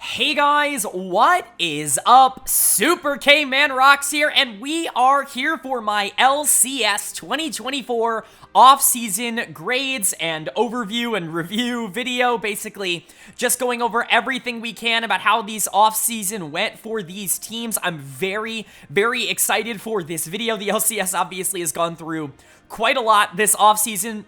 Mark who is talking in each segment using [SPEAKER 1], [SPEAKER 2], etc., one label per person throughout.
[SPEAKER 1] Hey guys, what is up? Super K-Man Rocks here, and we are here for my LCS 2024 off-season grades and overview and review video. Basically, just going over everything we can about how these off-season went for these teams. I'm very, very excited for this video. The LCS obviously has gone through quite a lot this offseason.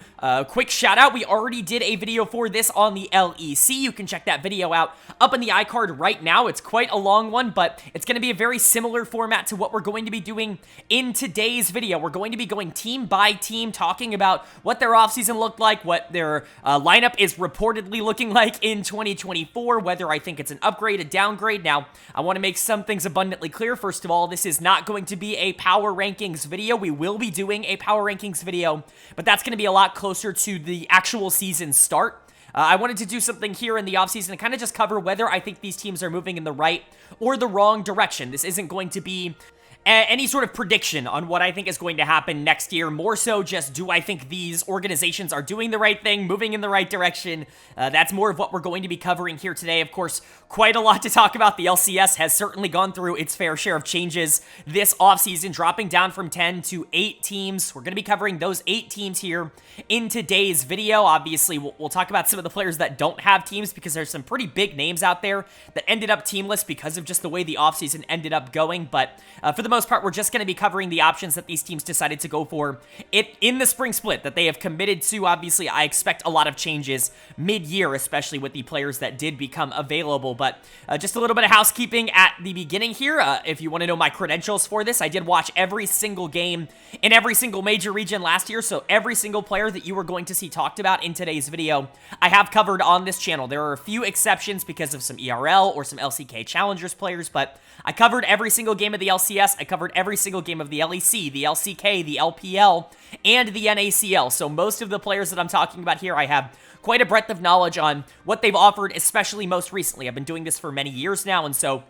[SPEAKER 1] Quick shout out, we already did a video for this on the LEC. You can check that video out up in the iCard right now. It's quite a long one, but it's going to be a very similar format to what we're going to be doing in today's video. We're going to be going team by team, talking about what their offseason looked like, what their lineup is reportedly looking like in 2024, whether I think it's an upgrade, a downgrade. Now, I want to make some things abundantly clear. First of all, this is not going to be a power rankings video. We will be doing a power rankings video, but that's going to be a lot closer to the actual season start. I wanted to do something here in the offseason to kind of just cover whether I think these teams are moving in the right or the wrong direction. This isn't going to be any sort of prediction on what I think is going to happen next year. More so just, do I think these organizations are doing the right thing, moving in the right direction? That's more of what we're going to be covering here today. Of course, quite a lot to talk about. The LCS has certainly gone through its fair share of changes this offseason, dropping down from 10 to 8 teams. We're going to be covering those 8 teams here in today's video. Obviously, we'll talk about some of the players that don't have teams, because there's some pretty big names out there that ended up teamless because of just the way the offseason ended up going. But for the most part, we're just going to be covering the options that these teams decided to go for in the spring split that they have committed to. Obviously, I expect a lot of changes mid-year, especially with the players that did become available. But just a little bit of housekeeping at the beginning here. If you want to know my credentials for this, I did watch every single game in every single major region last year, so every single player that you are going to see talked about in today's video, I have covered on this channel. There are a few exceptions because of some ERL or some LCK Challengers players, but I covered every single game of the LCS. I covered every single game of the LEC, the LCK, the LPL, and the NACL. So most of the players that I'm talking about here, I have quite a breadth of knowledge on what they've offered, especially most recently. I've been doing this for many years now, and so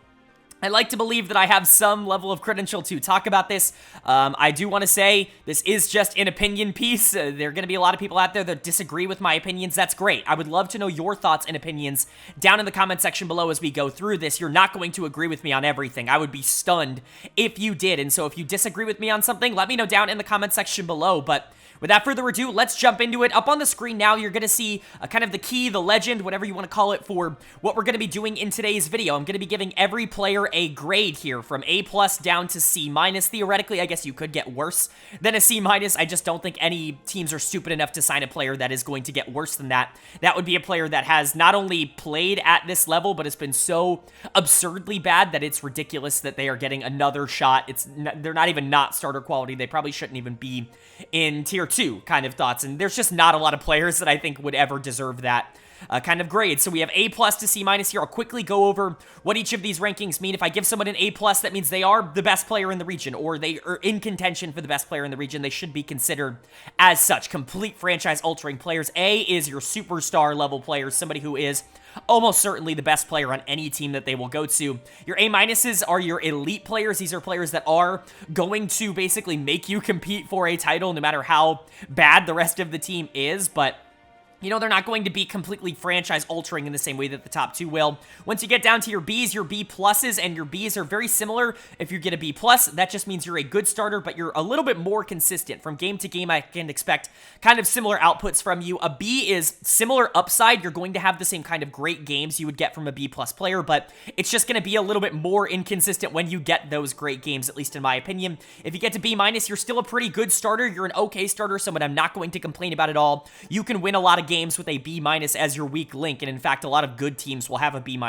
[SPEAKER 1] I like to believe that I have some level of credential to talk about this. I do want to say this is just an opinion piece. There are going to be a lot of people out there that disagree with my opinions. That's great. I would love to know your thoughts and opinions down in the comment section below as we go through this. You're not going to agree with me on everything. I would be stunned if you did. And so if you disagree with me on something, let me know down in the comment section below. But without further ado, let's jump into it. Up on the screen now, you're going to see kind of the key, the legend, whatever you want to call it, for what we're going to be doing in today's video. I'm going to be giving every player a grade here, from A+ down to C-. Theoretically, I guess you could get worse than a C-. I just don't think any teams are stupid enough to sign a player that is going to get worse than that. That would be a player that has not only played at this level, but it's been so absurdly bad that it's ridiculous that they are getting another shot. They're not even not starter quality. They probably shouldn't even be in tier 2 kind of thoughts, and there's just not a lot of players that I think would ever deserve that kind of grade. So we have A+ to C- here. I'll quickly go over what each of these rankings mean. If I give someone an A+, that means they are the best player in the region, or they are in contention for the best player in the region. They should be considered as such. Complete franchise-altering players. A is your superstar level player, somebody who is almost certainly the best player on any team that they will go to. Your A- are your elite players. These are players that are going to basically make you compete for a title no matter how bad the rest of the team is, but you know, they're not going to be completely franchise-altering in the same way that the top 2 will. Once you get down to your Bs, your B+ and your Bs are very similar. If you get a B+, that just means you're a good starter, but you're a little bit more consistent. From game to game, I can expect kind of similar outputs from you. A B is similar upside. You're going to have the same kind of great games you would get from a B+ player, but it's just going to be a little bit more inconsistent when you get those great games, at least in my opinion. If you get to B-, you're still a pretty good starter. You're an okay starter, someone I'm not going to complain about at all. You can win a lot of games with a B- as your weak link, and in fact, a lot of good teams will have a B-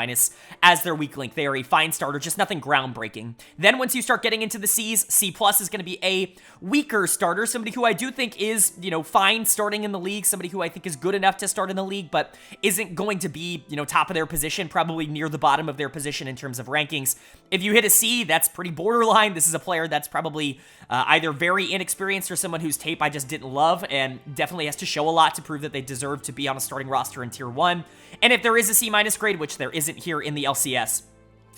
[SPEAKER 1] as their weak link. They are a fine starter, just nothing groundbreaking. Then once you start getting into the Cs, C+ is going to be a weaker starter, somebody who I do think is, you know, fine starting in the league, somebody who I think is good enough to start in the league, but isn't going to be, you know, top of their position, probably near the bottom of their position in terms of rankings. If you hit a C, that's pretty borderline. This is a player that's probably either very inexperienced or someone whose tape I just didn't love, and definitely has to show a lot to prove that they deserve to be on a starting roster in tier 1. And if there is a C- grade, which there isn't here in the LCS,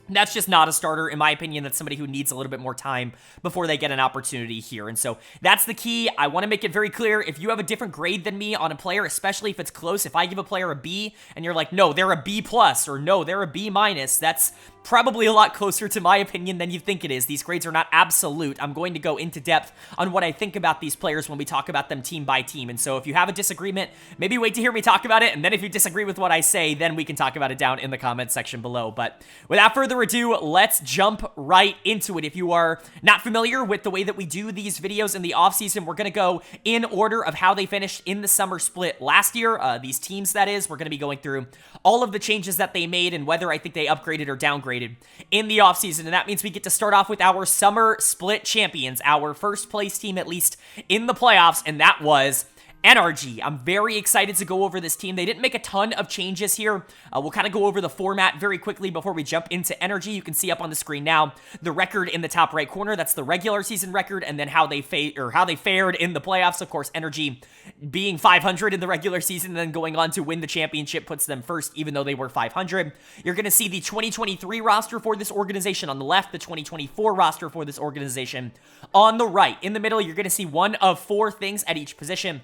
[SPEAKER 1] That's just not a starter, in my opinion. That's somebody who needs a little bit more time before they get an opportunity here. And so that's the key. I want to make it very clear. If you have a different grade than me on a player, especially if it's close, if I give a player a B and you're like, no, they're a B plus, or no, they're a B minus, that's probably a lot closer to my opinion than you think it is. These grades are not absolute. I'm going to go into depth on what I think about these players when we talk about them team by team. And so if you have a disagreement, maybe wait to hear me talk about it. And then if you disagree with what I say, then we can talk about it down in the comment section below. But without further ado, let's jump right into it. If you are not familiar with the way that we do these videos in the offseason, we're going to go in order of how they finished in the summer split last year. These teams, that is, we're going to be going through all of the changes that they made and whether I think they upgraded or downgraded in the offseason. And that means we get to start off with our summer split champions, our first place team, at least in the playoffs, and that was NRG. I'm very excited to go over this team. They didn't make a ton of changes here. We'll kind of go over the format very quickly before we jump into NRG. You can see up on the screen now the record in the top right corner. That's the regular season record, and then how they fared in the playoffs. Of course, NRG being 500 in the regular season and then going on to win the championship puts them first, even though they were 500. You're going to see the 2023 roster for this organization on the left, the 2024 roster for this organization on the right. In the middle, you're going to see one of four things at each position.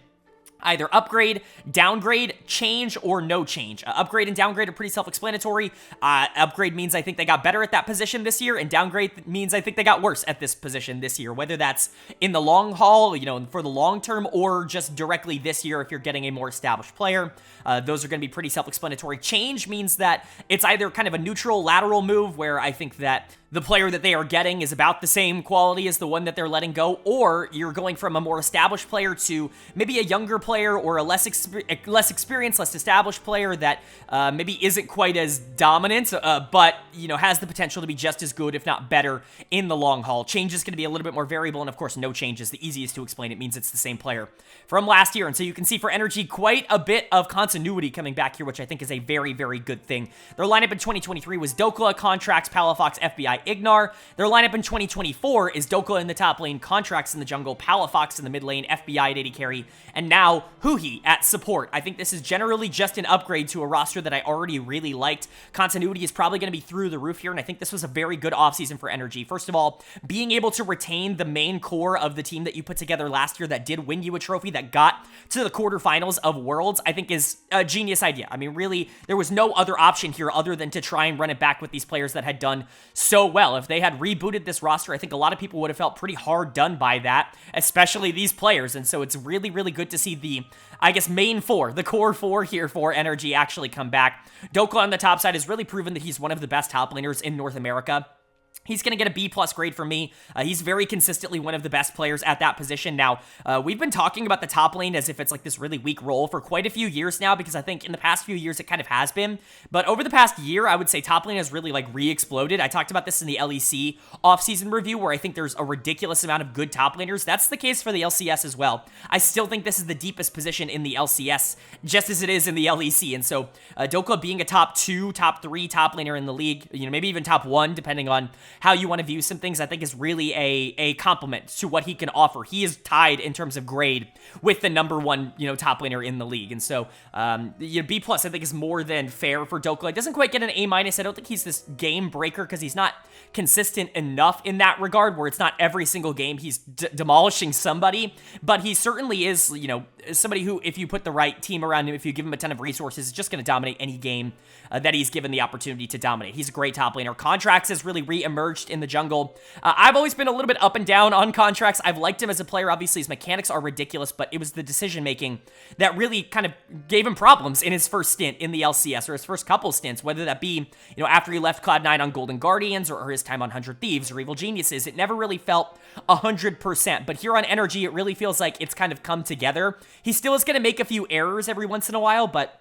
[SPEAKER 1] Either upgrade, downgrade, change, or no change. Upgrade and downgrade are pretty self-explanatory. Upgrade means I think they got better at that position this year, and downgrade means I think they got worse at this position this year, whether that's in the long haul, you know, for the long term, or just directly this year if you're getting a more established player. Those are going to be pretty self-explanatory. Change means that it's either kind of a neutral lateral move where I think that the player that they are getting is about the same quality as the one that they're letting go, or you're going from a more established player to maybe a younger player or a less experienced, less established player that maybe isn't quite as dominant, but you know, has the potential to be just as good, if not better, in the long haul. Change is going to be a little bit more variable, and of course, no change is the easiest to explain. It means it's the same player from last year, and so you can see for NRG quite a bit of continuity coming back here, which I think is a very, very good thing. Their lineup in 2023 was Dokla, Contracts, Palafox, FBI, Ignar. Their lineup in 2024 is Dokla in the top lane, Contracts in the jungle, Palafox in the mid lane, FBI at AD carry, and now Huhi at support. I think this is generally just an upgrade to a roster that I already really liked. Continuity is probably going to be through the roof here, and I think this was a very good offseason for NRG. First of all, being able to retain the main core of the team that you put together last year that did win you a trophy, that got to the quarterfinals of Worlds, I think is a genius idea. I mean, really, there was no other option here other than to try and run it back with these players that had done so well. If they had rebooted this roster, I think a lot of people would have felt pretty hard done by that, especially these players. And so it's really, really good to see the, I guess, main four, the core four here for NRG actually come back. Dokla on the top side has really proven that he's one of the best top laners in North America. He's going to get a B+ grade from me. He's very consistently one of the best players at that position. Now, we've been talking about the top lane as if it's like this really weak role for quite a few years now, because I think in the past few years it kind of has been. But over the past year, I would say top lane has really like re-exploded. I talked about this in the LEC offseason review, where I think there's a ridiculous amount of good top laners. That's the case for the LCS as well. I still think this is the deepest position in the LCS, just as it is in the LEC. And so Dokla being a top 2, top 3 top laner in the league, you know, maybe even top 1, depending on how you want to view some things, I think is really a compliment to what he can offer. He is tied in terms of grade with the number 1, you know, top laner in the league. And so, you know, B+ I think is more than fair for Dokla. It doesn't quite get an A-. I don't think he's this game breaker because he's not consistent enough in that regard, where it's not every single game he's demolishing somebody, but he certainly is, you know, somebody who, if you put the right team around him, if you give him a ton of resources, is just going to dominate any game that he's given the opportunity to dominate. He's a great top laner. Contracts has really re-emerged in the jungle. I've always been a little bit up and down on Contracts. I've liked him as a player. Obviously, his mechanics are ridiculous, but it was the decision-making that really kind of gave him problems in his first stint in the LCS, or his first couple stints, whether that be, you know, after he left Cloud9 on Golden Guardians, or his time on 100 Thieves, or Evil Geniuses. It never really felt 100%, but here on NRG, it really feels like it's kind of come together. He still is going to make a few errors every once in a while, but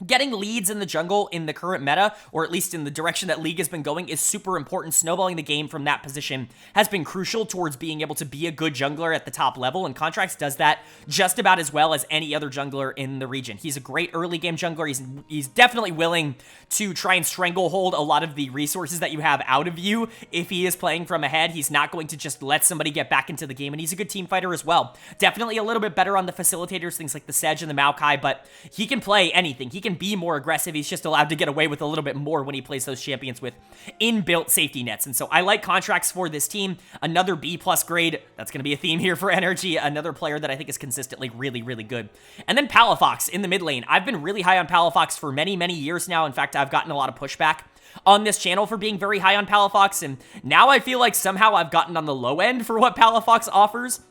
[SPEAKER 1] getting leads in the jungle in the current meta, or at least in the direction that League has been going, is super important. Snowballing the game from that position has been crucial towards being able to be a good jungler at the top level, and Contracts does that just about as well as any other jungler in the region. He's a great early game jungler. He's definitely willing to try and stranglehold a lot of the resources that you have out of you if he is playing from ahead. He's not going to just let somebody get back into the game, and he's a good team fighter as well. Definitely a little bit better on the facilitators, things like the Sedge and the Maokai, but he can play anything. He can can be more aggressive. He's just allowed to get away with a little bit more when he plays those champions with inbuilt safety nets. And so I like contracts for this team. Another B+ grade. That's going to be a theme here for Energy. Another player that I think is consistently really, really good. And then Palafox in the mid lane. I've been really high on Palafox for many, many years now. In fact, I've gotten a lot of pushback on this channel for being very high on Palafox, and now I feel like somehow I've gotten on the low end for what Palafox offers.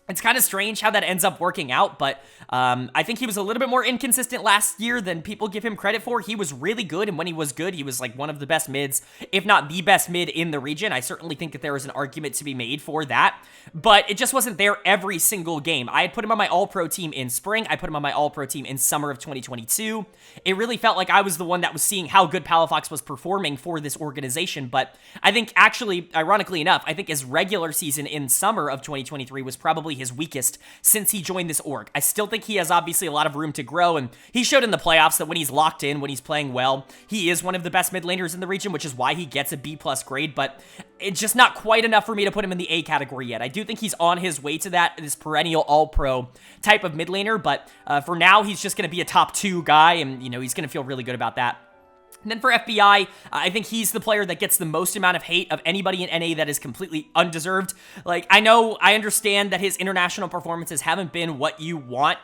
[SPEAKER 1] It's kind of strange how that ends up working out, but I think he was a little bit more inconsistent last year than people give him credit for. He was really good, and when he was good, he was like one of the best mids, if not the best mid in the region. I certainly think that there is an argument to be made for that, but it just wasn't there every single game. I had put him on my All-Pro team in spring. I put him on my All-Pro team in summer of 2022. It really felt like I was the one that was seeing how good Palafox was performing for this organization, but I think actually, ironically enough, I think his regular season in summer of 2023 was probably his weakest since he joined this org. I still think he has obviously a lot of room to grow, and he showed in the playoffs that when he's locked in, when he's playing well, he is one of the best mid laners in the region, which is why he gets a B+ grade, but it's just not quite enough for me to put him in the A category yet. I do think he's on his way to that, this perennial all-pro type of mid laner, but for now, he's just going to be a top 2 guy, and, you know, he's going to feel really good about that. And then for FBI, I think he's the player that gets the most amount of hate of anybody in NA that is completely undeserved. Like, I understand that his international performances haven't been what you want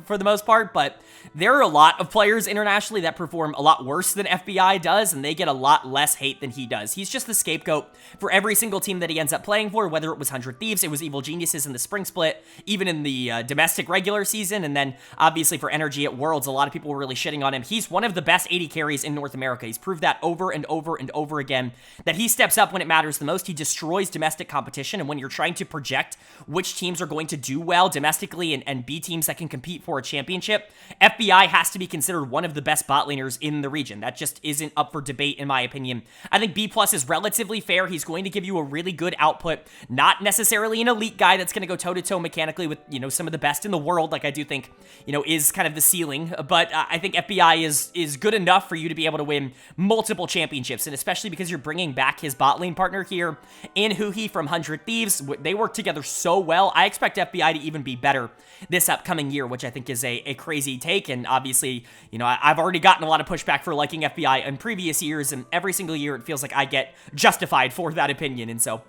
[SPEAKER 1] for the most part, but there are a lot of players internationally that perform a lot worse than FBI does, and they get a lot less hate than he does. He's just the scapegoat for every single team that he ends up playing for, whether it was 100 Thieves, it was Evil Geniuses in the spring split, even in the domestic regular season, and then obviously for Energy at Worlds, a lot of people were really shitting on him. He's one of the best AD carries in North America. He's proved that over and over and over again, that he steps up when it matters the most. He destroys domestic competition, and when you're trying to project which teams are going to do well domestically and be teams that can compete for a championship, FBI has to be considered one of the best bot laners in the region. That just isn't up for debate, in my opinion. I think B+ is relatively fair. He's going to give you a really good output, not necessarily an elite guy that's going to go toe-to-toe mechanically with, you know, some of the best in the world, like I do think, you know, is kind of the ceiling, but I think FBI is good enough for you to be able to win multiple championships, and especially because you're bringing back his bot lane partner here in Huhi from 100 Thieves. They work together so well. I expect FBI to even be better this upcoming year, which I think is a crazy take, and obviously, you know, I've already gotten a lot of pushback for liking FBI in previous years, and every single year it feels like I get justified for that opinion, and so,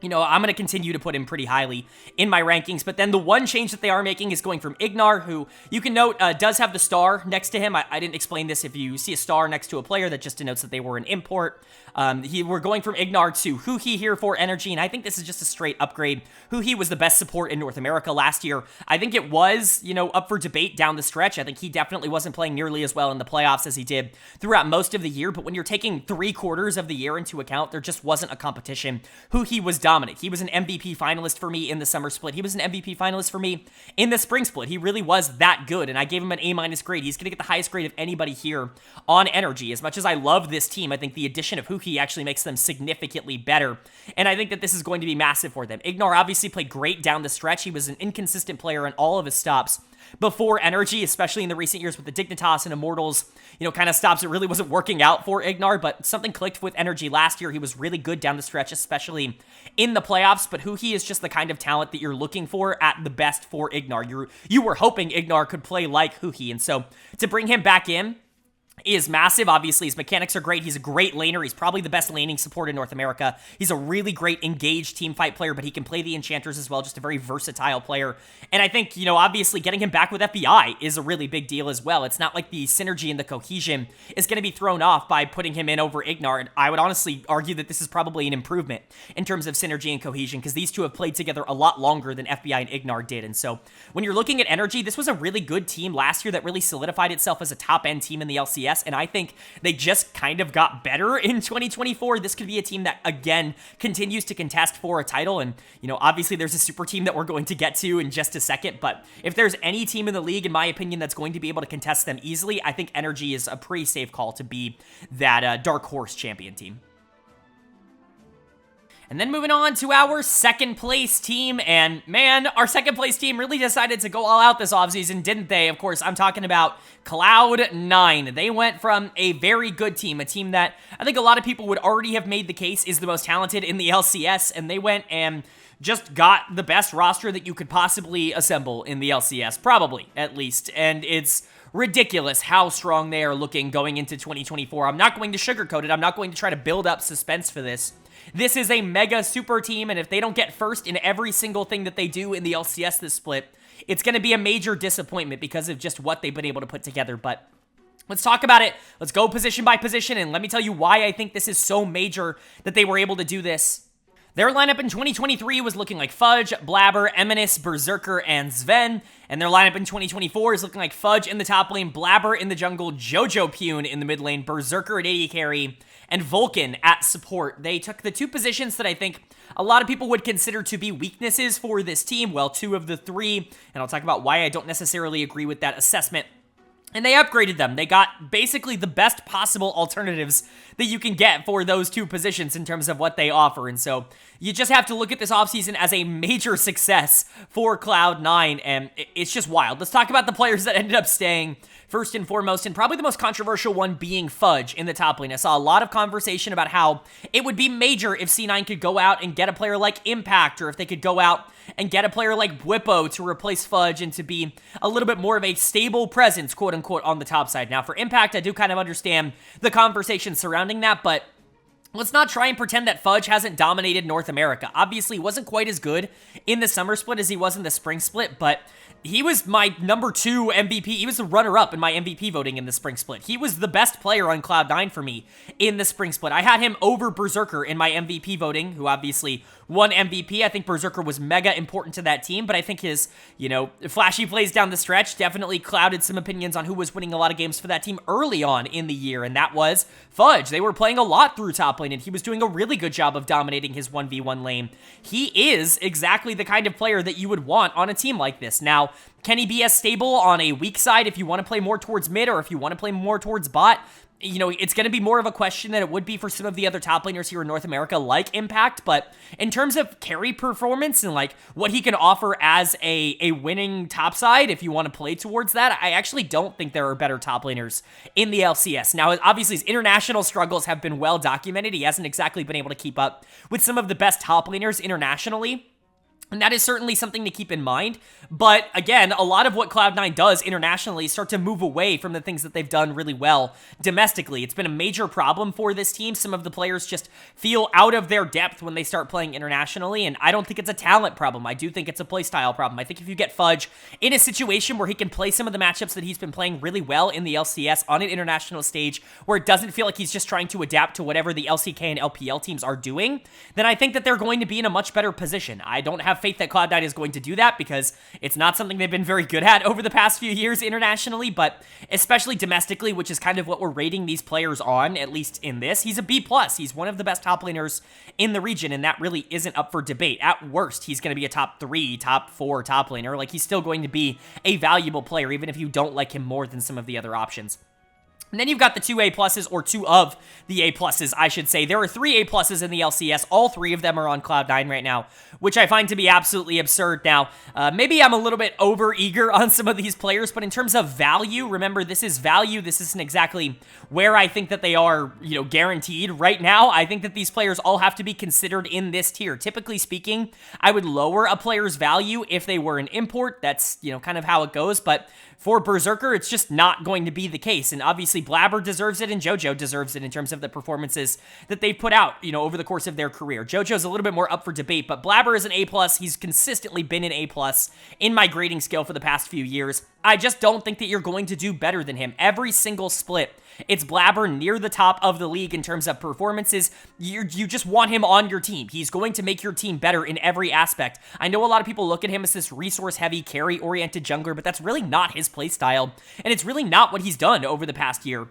[SPEAKER 1] you know, I'm going to continue to put him pretty highly in my rankings. But then the one change that they are making is going from Ignar, who you can note does have the star next to him. I didn't explain this. If you see a star next to a player, that just denotes that they were an import. We're going from Ignar to Huhi here for Energy, and I think this is just a straight upgrade. Huhi was the best support in North America last year. I think it was, you know, up for debate down the stretch. I think he definitely wasn't playing nearly as well in the playoffs as he did throughout most of the year. But when you're taking 3/4 of the year into account, there just wasn't a competition. Huhi was dominant. He was an MVP finalist for me in the summer split. He was an MVP finalist for me in the spring split. He really was that good, and I gave him an A- grade. He's going to get the highest grade of anybody here on Energy. As much as I love this team, I think the addition of Huki actually makes them significantly better, and I think that this is going to be massive for them. Ignar obviously played great down the stretch. He was an inconsistent player in all of his stops before Energy, especially in the recent years with the Dignitas and Immortals, you know, kind of stops. It really wasn't working out for Ignar, but something clicked with Energy last year. He was really good down the stretch, especially in the playoffs, but Huhi is just the kind of talent that you're looking for at the best for Ignar. You were hoping Ignar could play like Huhi, and so to bring him back in is massive. Obviously, his mechanics are great. He's a great laner. He's probably the best laning support in North America. He's a really great engaged teamfight player, but he can play the enchanters as well. Just a very versatile player. And I think, you know, obviously getting him back with FBI is a really big deal as well. It's not like the synergy and the cohesion is going to be thrown off by putting him in over Ignar. And I would honestly argue that this is probably an improvement in terms of synergy and cohesion, because these two have played together a lot longer than FBI and Ignar did. And so when you're looking at Energy, this was a really good team last year that really solidified itself as a top-end team in the LCS. And I think they just kind of got better in 2024. This could be a team that, again, continues to contest for a title. And, you know, obviously there's a super team that we're going to get to in just a second. But if there's any team in the league, in my opinion, that's going to be able to contest them easily, I think Energy is a pretty safe call to be that dark horse champion team. And then moving on to our second place team, and man, our second place team really decided to go all out this offseason, didn't they? Of course, I'm talking about Cloud9. They went from a very good team, a team that I think a lot of people would already have made the case is the most talented in the LCS, and they went and just got the best roster that you could possibly assemble in the LCS, probably, at least, and it's ridiculous how strong they are looking going into 2024. I'm not going to sugarcoat it. I'm not going to try to build up suspense for this. This is a mega super team, and if they don't get first in every single thing that they do in the LCS this split, it's going to be a major disappointment because of just what they've been able to put together. But let's talk about it. Let's go position by position, and let me tell you why I think this is so major that they were able to do this. Their lineup in 2023 was looking like Fudge, Blabber, Eminus, Berserker, and Sven. And their lineup in 2024 is looking like Fudge in the top lane, Blabber in the jungle, Jojo Pune in the mid lane, Berserker at AD carry, and Vulcan at support. They took the two positions that I think a lot of people would consider to be weaknesses for this team. Well, two of the three, and I'll talk about why I don't necessarily agree with that assessment. And they upgraded them. They got basically the best possible alternatives that you can get for those two positions in terms of what they offer. And so you just have to look at this offseason as a major success for Cloud9, and it's just wild. Let's talk about the players that ended up staying first and foremost, and probably the most controversial one being Fudge in the top lane. I saw a lot of conversation about how it would be major if C9 could go out and get a player like Impact, or if they could go out and get a player like Bwipo to replace Fudge and to be a little bit more of a stable presence, quote-unquote, on the top side. Now, for Impact, I do kind of understand the conversation surrounding that, but let's not try and pretend that Fudge hasn't dominated North America. Obviously, he wasn't quite as good in the summer split as he was in the spring split, but he was my number 2 MVP. He was the runner-up in my MVP voting in the spring split. He was the best player on Cloud9 for me in the spring split. I had him over Berserker in my MVP voting, who obviously won MVP. I think Berserker was mega important to that team, but I think his, flashy plays down the stretch definitely clouded some opinions on who was winning a lot of games for that team early on in the year, and that was Fudge. They were playing a lot through top lane, and he was doing a really good job of dominating his 1v1 lane. He is exactly the kind of player that you would want on a team like this. Now, can he be as stable on a weak side if you want to play more towards mid, or if you want to play more towards bot? It's going to be more of a question than it would be for some of the other top laners here in North America, like Impact, but in terms of carry performance and like what he can offer as a winning top side, if you want to play towards that, I actually don't think there are better top laners in the LCS. Now, obviously, his international struggles have been well documented. He hasn't exactly been able to keep up with some of the best top laners internationally, and that is certainly something to keep in mind. But again, a lot of what Cloud9 does internationally start to move away from the things that they've done really well domestically. It's been a major problem for this team. Some of the players just feel out of their depth when they start playing internationally, and I don't think it's a talent problem. I do think it's a playstyle problem. I think if you get Fudge in a situation where he can play some of the matchups that he's been playing really well in the LCS on an international stage, where it doesn't feel like he's just trying to adapt to whatever the LCK and LPL teams are doing, then I think that they're going to be in a much better position. I don't have faith that Cloud9 is going to do that because it's not something they've been very good at over the past few years internationally, but especially domestically, which is kind of what we're rating these players on, at least in this. He's a B+. He's one of the best top laners in the region, and that really isn't up for debate. At worst, he's going to be a top 3, top 4 top laner. Like, he's still going to be a valuable player, even if you don't like him more than some of the other options. And then you've got the 2 A+, or 2 of the A+, I should say. There are 3 A+ in the LCS. All 3 of them are on Cloud9 right now, which I find to be absolutely absurd. Now, maybe I'm a little bit over-eager on some of these players, but in terms of value, remember, this is value. This isn't exactly where I think that they are, guaranteed right now. I think that these players all have to be considered in this tier. Typically speaking, I would lower a player's value if they were an import. That's, kind of how it goes, but for Berserker, it's just not going to be the case, and obviously Blabber deserves it and Jojo deserves it in terms of the performances that they've put out, over the course of their career. Jojo's a little bit more up for debate, but Blabber is an A+. He's consistently been an A+ in my grading scale for the past few years. I just don't think that you're going to do better than him. Every single split, it's Blabber near the top of the league in terms of performances. You just want him on your team. He's going to make your team better in every aspect. I know a lot of people look at him as this resource-heavy, carry-oriented jungler, but that's really not his playstyle, and it's really not what he's done over the past year.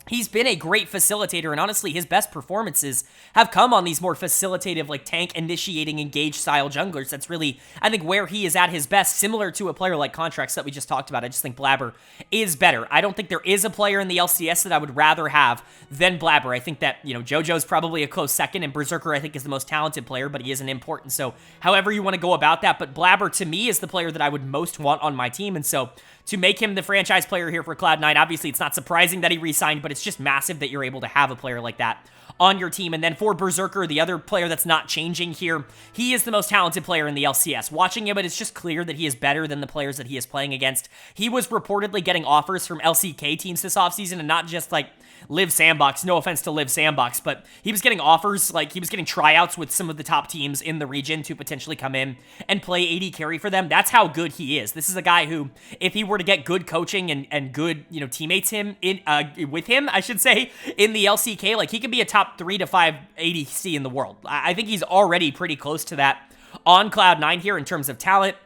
[SPEAKER 1] He's been a great facilitator, and honestly, his best performances have come on these more facilitative, like tank-initiating, engage-style junglers. That's really, I think, where he is at his best, similar to a player like Contracts that we just talked about. I just think Blabber is better. I don't think there is a player in the LCS that I would rather have than Blabber. I think that, Jojo's probably a close second, and Berserker, I think, is the most talented player, but he isn't important, so however you want to go about that, but Blabber, to me, is the player that I would most want on my team, and so to make him the franchise player here for Cloud9, obviously, it's not surprising that he re-signed, but it's just massive that you're able to have a player like that on your team. And then for Berserker, the other player that's not changing here, he is the most talented player in the LCS. Watching him, it's just clear that he is better than the players that he is playing against. He was reportedly getting offers from LCK teams this offseason, and not just like Live Sandbox, no offense to Live Sandbox, but he was getting offers, like he was getting tryouts with some of the top teams in the region to potentially come in and play AD carry for them. That's how good he is. This is a guy who, if he were to get good coaching and good, teammates with him, I should say, in the LCK, like he could be a top 3 to 5 ADC in the world. I think he's already pretty close to that on Cloud9 here in terms of talent.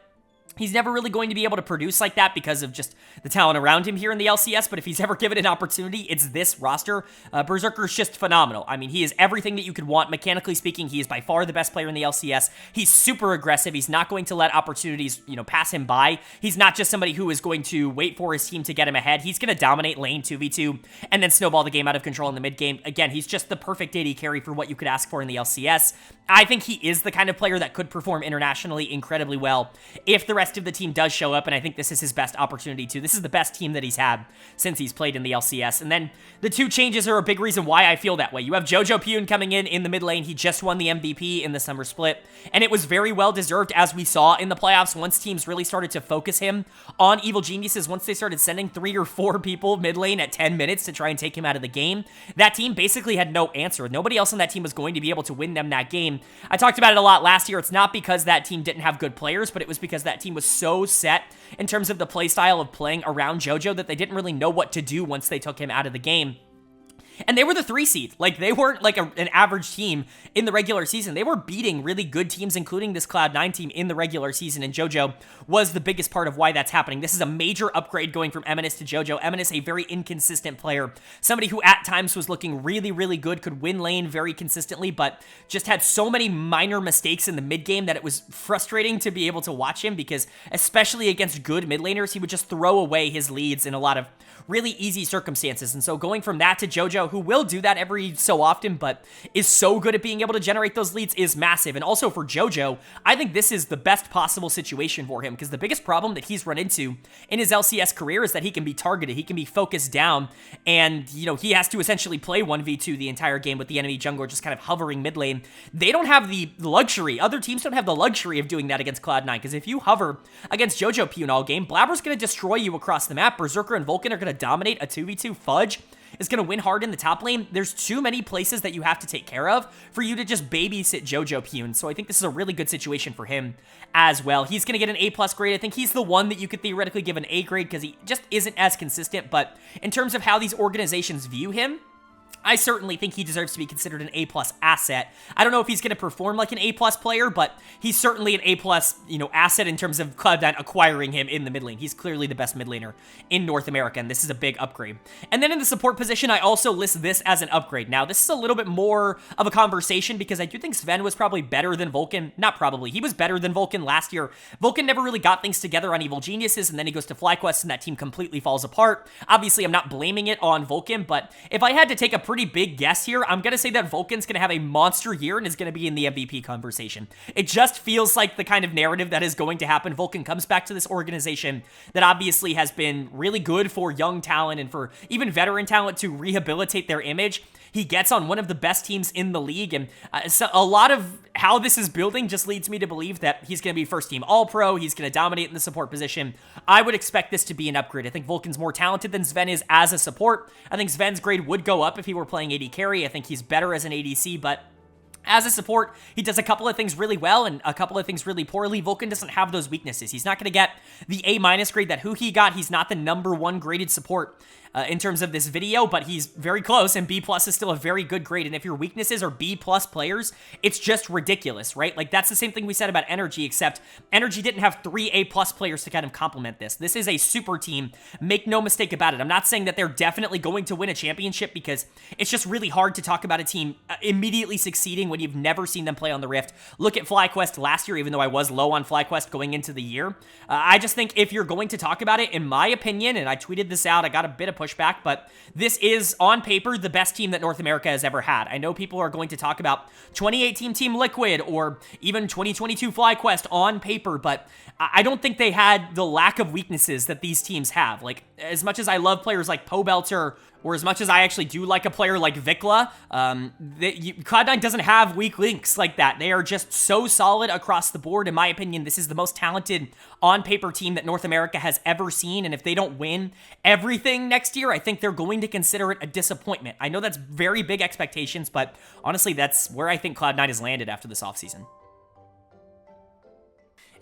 [SPEAKER 1] He's never really going to be able to produce like that because of just the talent around him here in the LCS, but if he's ever given an opportunity, it's this roster. Berserker's just phenomenal. I mean, he is everything that you could want. Mechanically speaking, he is by far the best player in the LCS. He's super aggressive. He's not going to let opportunities, pass him by. He's not just somebody who is going to wait for his team to get him ahead. He's going to dominate lane 2v2 and then snowball the game out of control in the mid game. Again, he's just the perfect AD carry for what you could ask for in the LCS. I think he is the kind of player that could perform internationally incredibly well if the rest of the team does show up, and I think this is his best opportunity too. This is the best team that he's had since he's played in the LCS. And then the two changes are a big reason why I feel that way. You have Jojo Pyun coming in the mid lane. He just won the MVP in the summer split, and it was very well deserved, as we saw in the playoffs once teams really started to focus him on Evil Geniuses. Once they started sending 3 or 4 people mid lane at 10 minutes to try and take him out of the game, that team basically had no answer. Nobody else on that team was going to be able to win them that game. I talked about it a lot last year. It's not because that team didn't have good players, but it was because that team was so set in terms of the play style of playing around Jojo that they didn't really know what to do once they took him out of the game. And they were the 3 seed. Like, they weren't like an average team in the regular season. They were beating really good teams, including this Cloud9 team in the regular season, and Jojo was the biggest part of why that's happening. This is a major upgrade going from Eminus to Jojo. Eminus, a very inconsistent player. Somebody who at times was looking really, really good, could win lane very consistently, but just had so many minor mistakes in the mid game that it was frustrating to be able to watch him, because especially against good mid laners, he would just throw away his leads in a lot of really easy circumstances. And so going from that to Jojo, who will do that every so often, but is so good at being able to generate those leads, is massive. And also for Jojo, I think this is the best possible situation for him, because the biggest problem that he's run into in his LCS career is that he can be targeted, he can be focused down, and, he has to essentially play 1v2 the entire game with the enemy jungler just kind of hovering mid lane. They don't have the luxury, other teams don't have the luxury of doing that against Cloud9, because if you hover against Jojo Pyun all game, Blabber's going to destroy you across the map. Berserker and Vulcan are going to dominate a 2v2. Fudge is going to win hard in the top lane. There's too many places that you have to take care of for you to just babysit Jojo Pyun. So I think this is a really good situation for him as well. He's going to get an A+ grade. I think he's the one that you could theoretically give an A grade because he just isn't as consistent. But in terms of how these organizations view him, I certainly think he deserves to be considered an A+ asset. I don't know if he's going to perform like an A+ player, but he's certainly an A+, asset in terms of Cloud9 acquiring him in the mid lane. He's clearly the best mid laner in North America, and this is a big upgrade. And then in the support position, I also list this as an upgrade. Now, this is a little bit more of a conversation because I do think Sven was probably better than Vulcan. Not probably. He was better than Vulcan last year. Vulcan never really got things together on Evil Geniuses, and then he goes to FlyQuest, and that team completely falls apart. Obviously, I'm not blaming it on Vulcan, but if I had to take a pretty big guess here, I'm going to say that Vulcan's going to have a monster year and is going to be in the MVP conversation. It just feels like the kind of narrative that is going to happen. Vulcan comes back to this organization that obviously has been really good for young talent and for even veteran talent to rehabilitate their image. He gets on one of the best teams in the league, and so a lot of how this is building just leads me to believe that he's going to be first team All-Pro. He's going to dominate in the support position. I would expect this to be an upgrade. I think Vulcan's more talented than Sven is as a support. I think Sven's grade would go up if he were playing AD carry. I think he's better as an ADC, but as a support, he does a couple of things really well and a couple of things really poorly. Vulcan doesn't have those weaknesses. He's not going to get the A- grade that he got. He's not the #1 graded support in terms of this video, but he's very close, and B+ is still a very good grade. And if your weaknesses are B+ players, it's just ridiculous, right? Like, that's the same thing we said about Energy, except Energy didn't have 3 A+ players to kind of complement this. This is a super team. Make no mistake about it. I'm not saying that they're definitely going to win a championship, because it's just really hard to talk about a team immediately succeeding when you've never seen them play on the Rift. Look at FlyQuest last year, even though I was low on FlyQuest going into the year. I just think if you're going to talk about it, in my opinion, and I tweeted this out, I got a bit of pushback, but this is, on paper, the best team that North America has ever had. I know people are going to talk about 2018 Team Liquid or even 2022 FlyQuest on paper, but I don't think they had the lack of weaknesses that these teams have. Like, as much as I love players like Pobelter or as much as I actually do like a player like Vikla, Cloud9 doesn't have weak links like that. They are just so solid across the board. In my opinion, this is the most talented on-paper team that North America has ever seen, and if they don't win everything next year, I think they're going to consider it a disappointment. I know that's very big expectations, but honestly, that's where I think Cloud9 has landed after this offseason.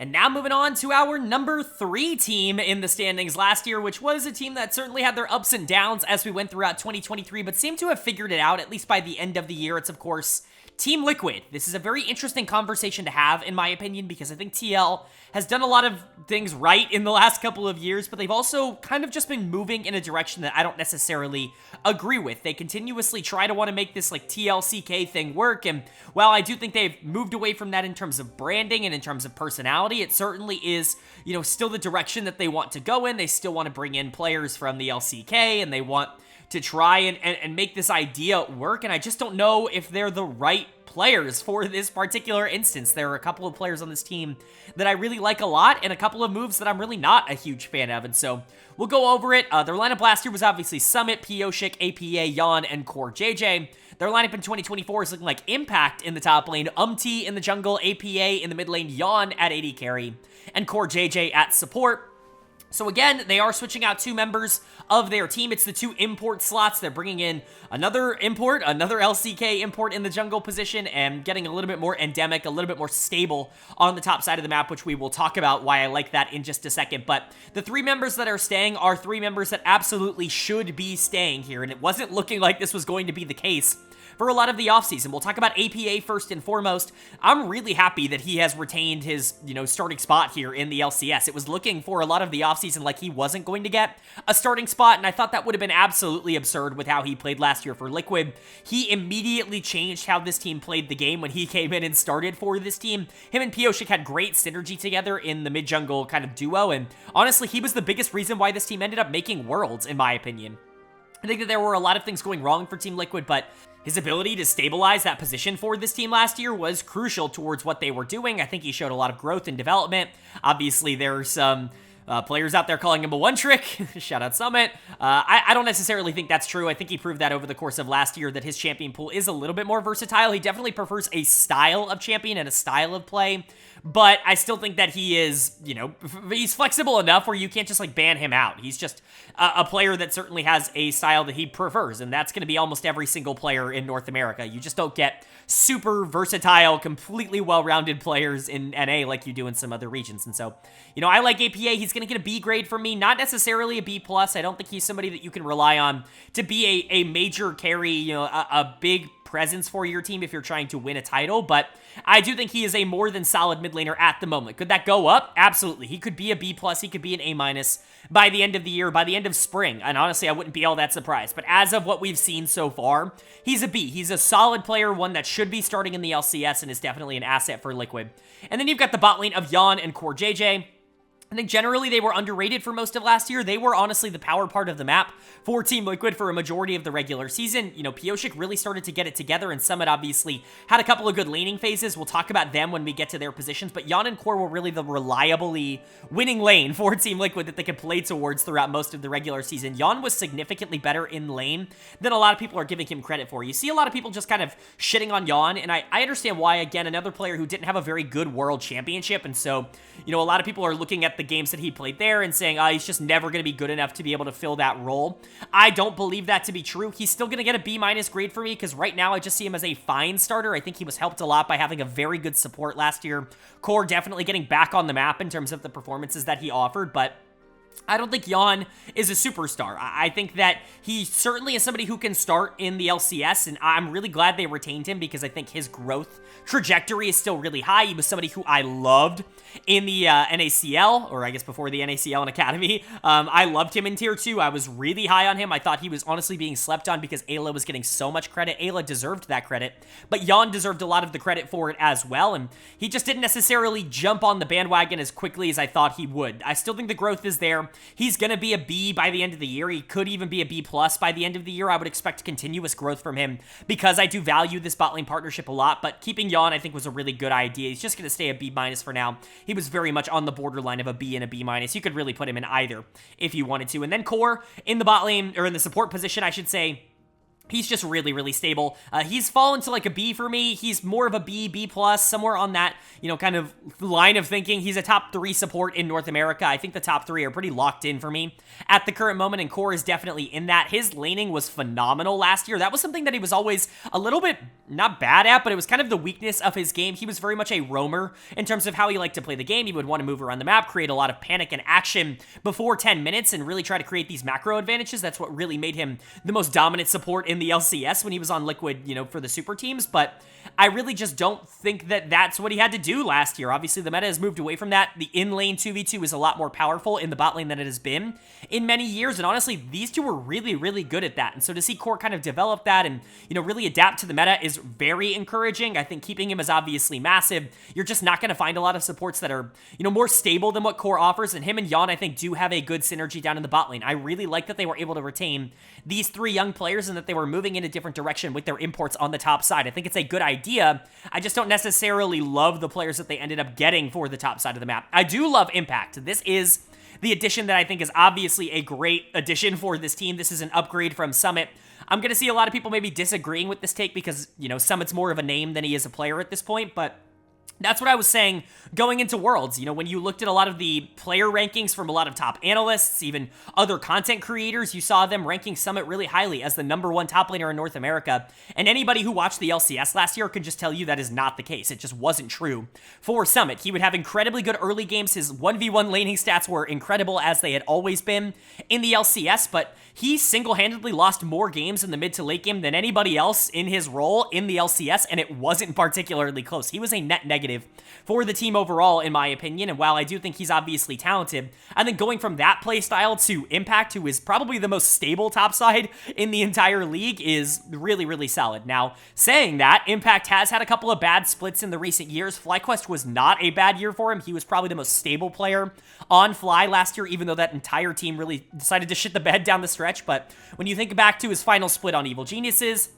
[SPEAKER 1] And now moving on to our number 3 team in the standings last year, which was a team that certainly had their ups and downs as we went throughout 2023, but seemed to have figured it out, at least by the end of the year. It's, of course, Team Liquid. This is a very interesting conversation to have, in my opinion, because I think TL has done a lot of things right in the last couple of years, but they've also kind of just been moving in a direction that I don't necessarily agree with. They continuously try to want to make this like TLCK thing work, and while I do think they've moved away from that in terms of branding and in terms of personality, it certainly is, you know, still the direction that they want to go in. They still want to bring in players from the LCK, and they want to try and make this idea work, and I just don't know if they're the right players for this particular instance. There are a couple of players on this team that I really like a lot, and a couple of moves that I'm really not a huge fan of, and so we'll go over it. Their lineup last year was obviously Summit, Pioshik, APA, Yon, and Core JJ. Their lineup in 2024 is looking like Impact in the top lane, Umti in the jungle, APA in the mid lane, Yon at AD carry, and Core JJ at support. So again, they are switching out 2 members of their team. It's the 2 import slots. They're bringing in another import, another LCK import in the jungle position, and getting a little bit more endemic, a little bit more stable on the top side of the map, which we will talk about why I like that in just a second. But the 3 members that are staying are 3 members that absolutely should be staying here, and it wasn't looking like this was going to be the case for a lot of the offseason. We'll talk about APA first and foremost. I'm really happy that he has retained his, starting spot here in the LCS. It was looking for a lot of the offseason like he wasn't going to get a starting spot, and I thought that would have been absolutely absurd with how he played last year for Liquid. He immediately changed how this team played the game when he came in and started for this team. Him and Pioshik had great synergy together in the mid-jungle kind of duo, and honestly, he was the biggest reason why this team ended up making Worlds, in my opinion. I think that there were a lot of things going wrong for Team Liquid, but his ability to stabilize that position for this team last year was crucial towards what they were doing. I think he showed a lot of growth and development. Obviously, there are some players out there calling him a one-trick. Shout out Summit. I don't necessarily think that's true. I think he proved that over the course of last year that his champion pool is a little bit more versatile. He definitely prefers a style of champion and a style of play, but I still think that he is, he's flexible enough where you can't just like ban him out. He's just a player that certainly has a style that he prefers, and that's going to be almost every single player in North America. You just don't get super versatile, completely well-rounded players in NA like you do in some other regions. And so, I like APA. He's going to get a B grade from me, not necessarily a B+. I don't think he's somebody that you can rely on to be a major carry, a big presence for your team if you're trying to win a title, but I do think he is a more than solid mid laner at the moment. Could that go up? Absolutely. He could be a B+, he could be an A- by the end of the year, by the end of spring, and honestly, I wouldn't be all that surprised, but as of what we've seen so far, he's a B. He's a solid player, one that should be starting in the LCS, and is definitely an asset for Liquid. And then you've got the bot lane of Yon and Core JJ. I think generally they were underrated for most of last year. They were honestly the power part of the map for Team Liquid for a majority of the regular season. Pioshik really started to get it together, and Summit obviously had a couple of good laning phases. We'll talk about them when we get to their positions, but Yon and Core were really the reliably winning lane for Team Liquid that they could play towards throughout most of the regular season. Yon was significantly better in lane than a lot of people are giving him credit for. You see a lot of people just kind of shitting on Yon, and I understand why. Again, another player who didn't have a very good world championship, and so, a lot of people are looking at the games that he played there and saying, he's just never going to be good enough to be able to fill that role. I don't believe that to be true. He's still going to get a B- grade for me because right now I just see him as a fine starter. I think he was helped a lot by having a very good support last year. Core definitely getting back on the map in terms of the performances that he offered, but I don't think Yon is a superstar. I think that he certainly is somebody who can start in the LCS, and I'm really glad they retained him because I think his growth trajectory is still really high. He was somebody who I loved in the NACL, or I guess before the NACL and Academy. I loved him in Tier 2. I was really high on him. I thought he was honestly being slept on because Ayla was getting so much credit. Ayla deserved that credit, but Yon deserved a lot of the credit for it as well, and he just didn't necessarily jump on the bandwagon as quickly as I thought he would. I still think the growth is there. player. He's going to be a B by the end of the year. He could even be a B plus by the end of the year. I would expect continuous growth from him because I do value this bot lane partnership a lot, but keeping Yawn I think was a really good idea. He's just going to stay a B minus for now. He was very much on the borderline of a B and a B minus. You could really put him in either if you wanted to. And then Core in the bot lane, or in the support position, I should say, he's just really, really stable. He's fallen to like a B for me. He's more of a B, B plus, somewhere on that, kind of line of thinking. He's a top 3 support in North America. I think the top 3 are pretty locked in for me at the current moment, and Core is definitely in that. His laning was phenomenal last year. That was something that he was always a little bit, not bad at, but it was kind of the weakness of his game. He was very much a roamer in terms of how he liked to play the game. He would want to move around the map, create a lot of panic and action before 10 minutes, and really try to create these macro advantages. That's what really made him the most dominant support in the LCS when he was on Liquid, for the super teams, but I really just don't think that that's what he had to do last year. Obviously, the meta has moved away from that. The in-lane 2v2 is a lot more powerful in the bot lane than it has been in many years, and honestly, these two were really, really good at that, and so to see Core kind of develop that and, really adapt to the meta is very encouraging. I think keeping him is obviously massive. You're just not going to find a lot of supports that are, more stable than what Core offers, and him and Yawn, I think, do have a good synergy down in the bot lane. I really like that they were able to retain these 3 young players and that they were moving in a different direction with their imports on the top side. I think it's a good idea. I just don't necessarily love the players that they ended up getting for the top side of the map. I do love Impact. This is the addition that I think is obviously a great addition for this team. This is an upgrade from Summit. I'm going to see a lot of people maybe disagreeing with this take because, Summit's more of a name than he is a player at this point, but that's what I was saying going into Worlds. When you looked at a lot of the player rankings from a lot of top analysts, even other content creators, you saw them ranking Summit really highly as the #1 top laner in North America. And anybody who watched the LCS last year can just tell you that is not the case. It just wasn't true for Summit. He would have incredibly good early games. His 1v1 laning stats were incredible as they had always been in the LCS, but he single-handedly lost more games in the mid to late game than anybody else in his role in the LCS, and it wasn't particularly close. He was a net negative for the team overall, in my opinion, and while I do think he's obviously talented, I think going from that play style to Impact, who is probably the most stable topside in the entire league, is really, really solid. Now, saying that, Impact has had a couple of bad splits in the recent years. FlyQuest was not a bad year for him. He was probably the most stable player on Fly last year, even though that entire team really decided to shit the bed down the stretch. But when you think back to his final split on Evil Geniuses,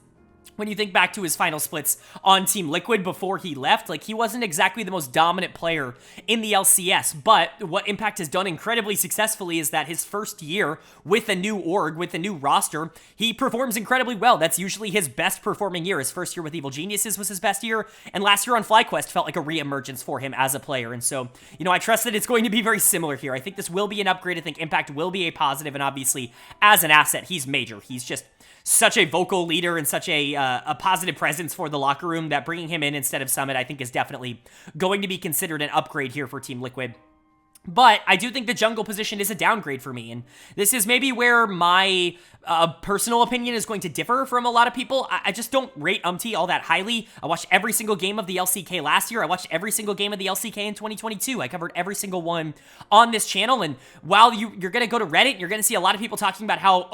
[SPEAKER 1] when you think back to his final splits on Team Liquid before he left, he wasn't exactly the most dominant player in the LCS, but what Impact has done incredibly successfully is that his first year with a new org, with a new roster, he performs incredibly well. That's usually his best performing year. His first year with Evil Geniuses was his best year, and last year on FlyQuest felt like a re-emergence for him as a player, and so, I trust that it's going to be very similar here. I think this will be an upgrade. I think Impact will be a positive, and obviously, as an asset, he's major. He's just such a vocal leader and such a positive presence for the locker room that bringing him in instead of Summit, I think, is definitely going to be considered an upgrade here for Team Liquid. But I do think the jungle position is a downgrade for me, and this is maybe where my personal opinion is going to differ from a lot of people. I just don't rate all that highly. I watched every single game of the LCK last year. I watched every single game of the LCK in 2022. I covered every single one on this channel, and while you're going to go to Reddit, you're going to see a lot of people talking about how,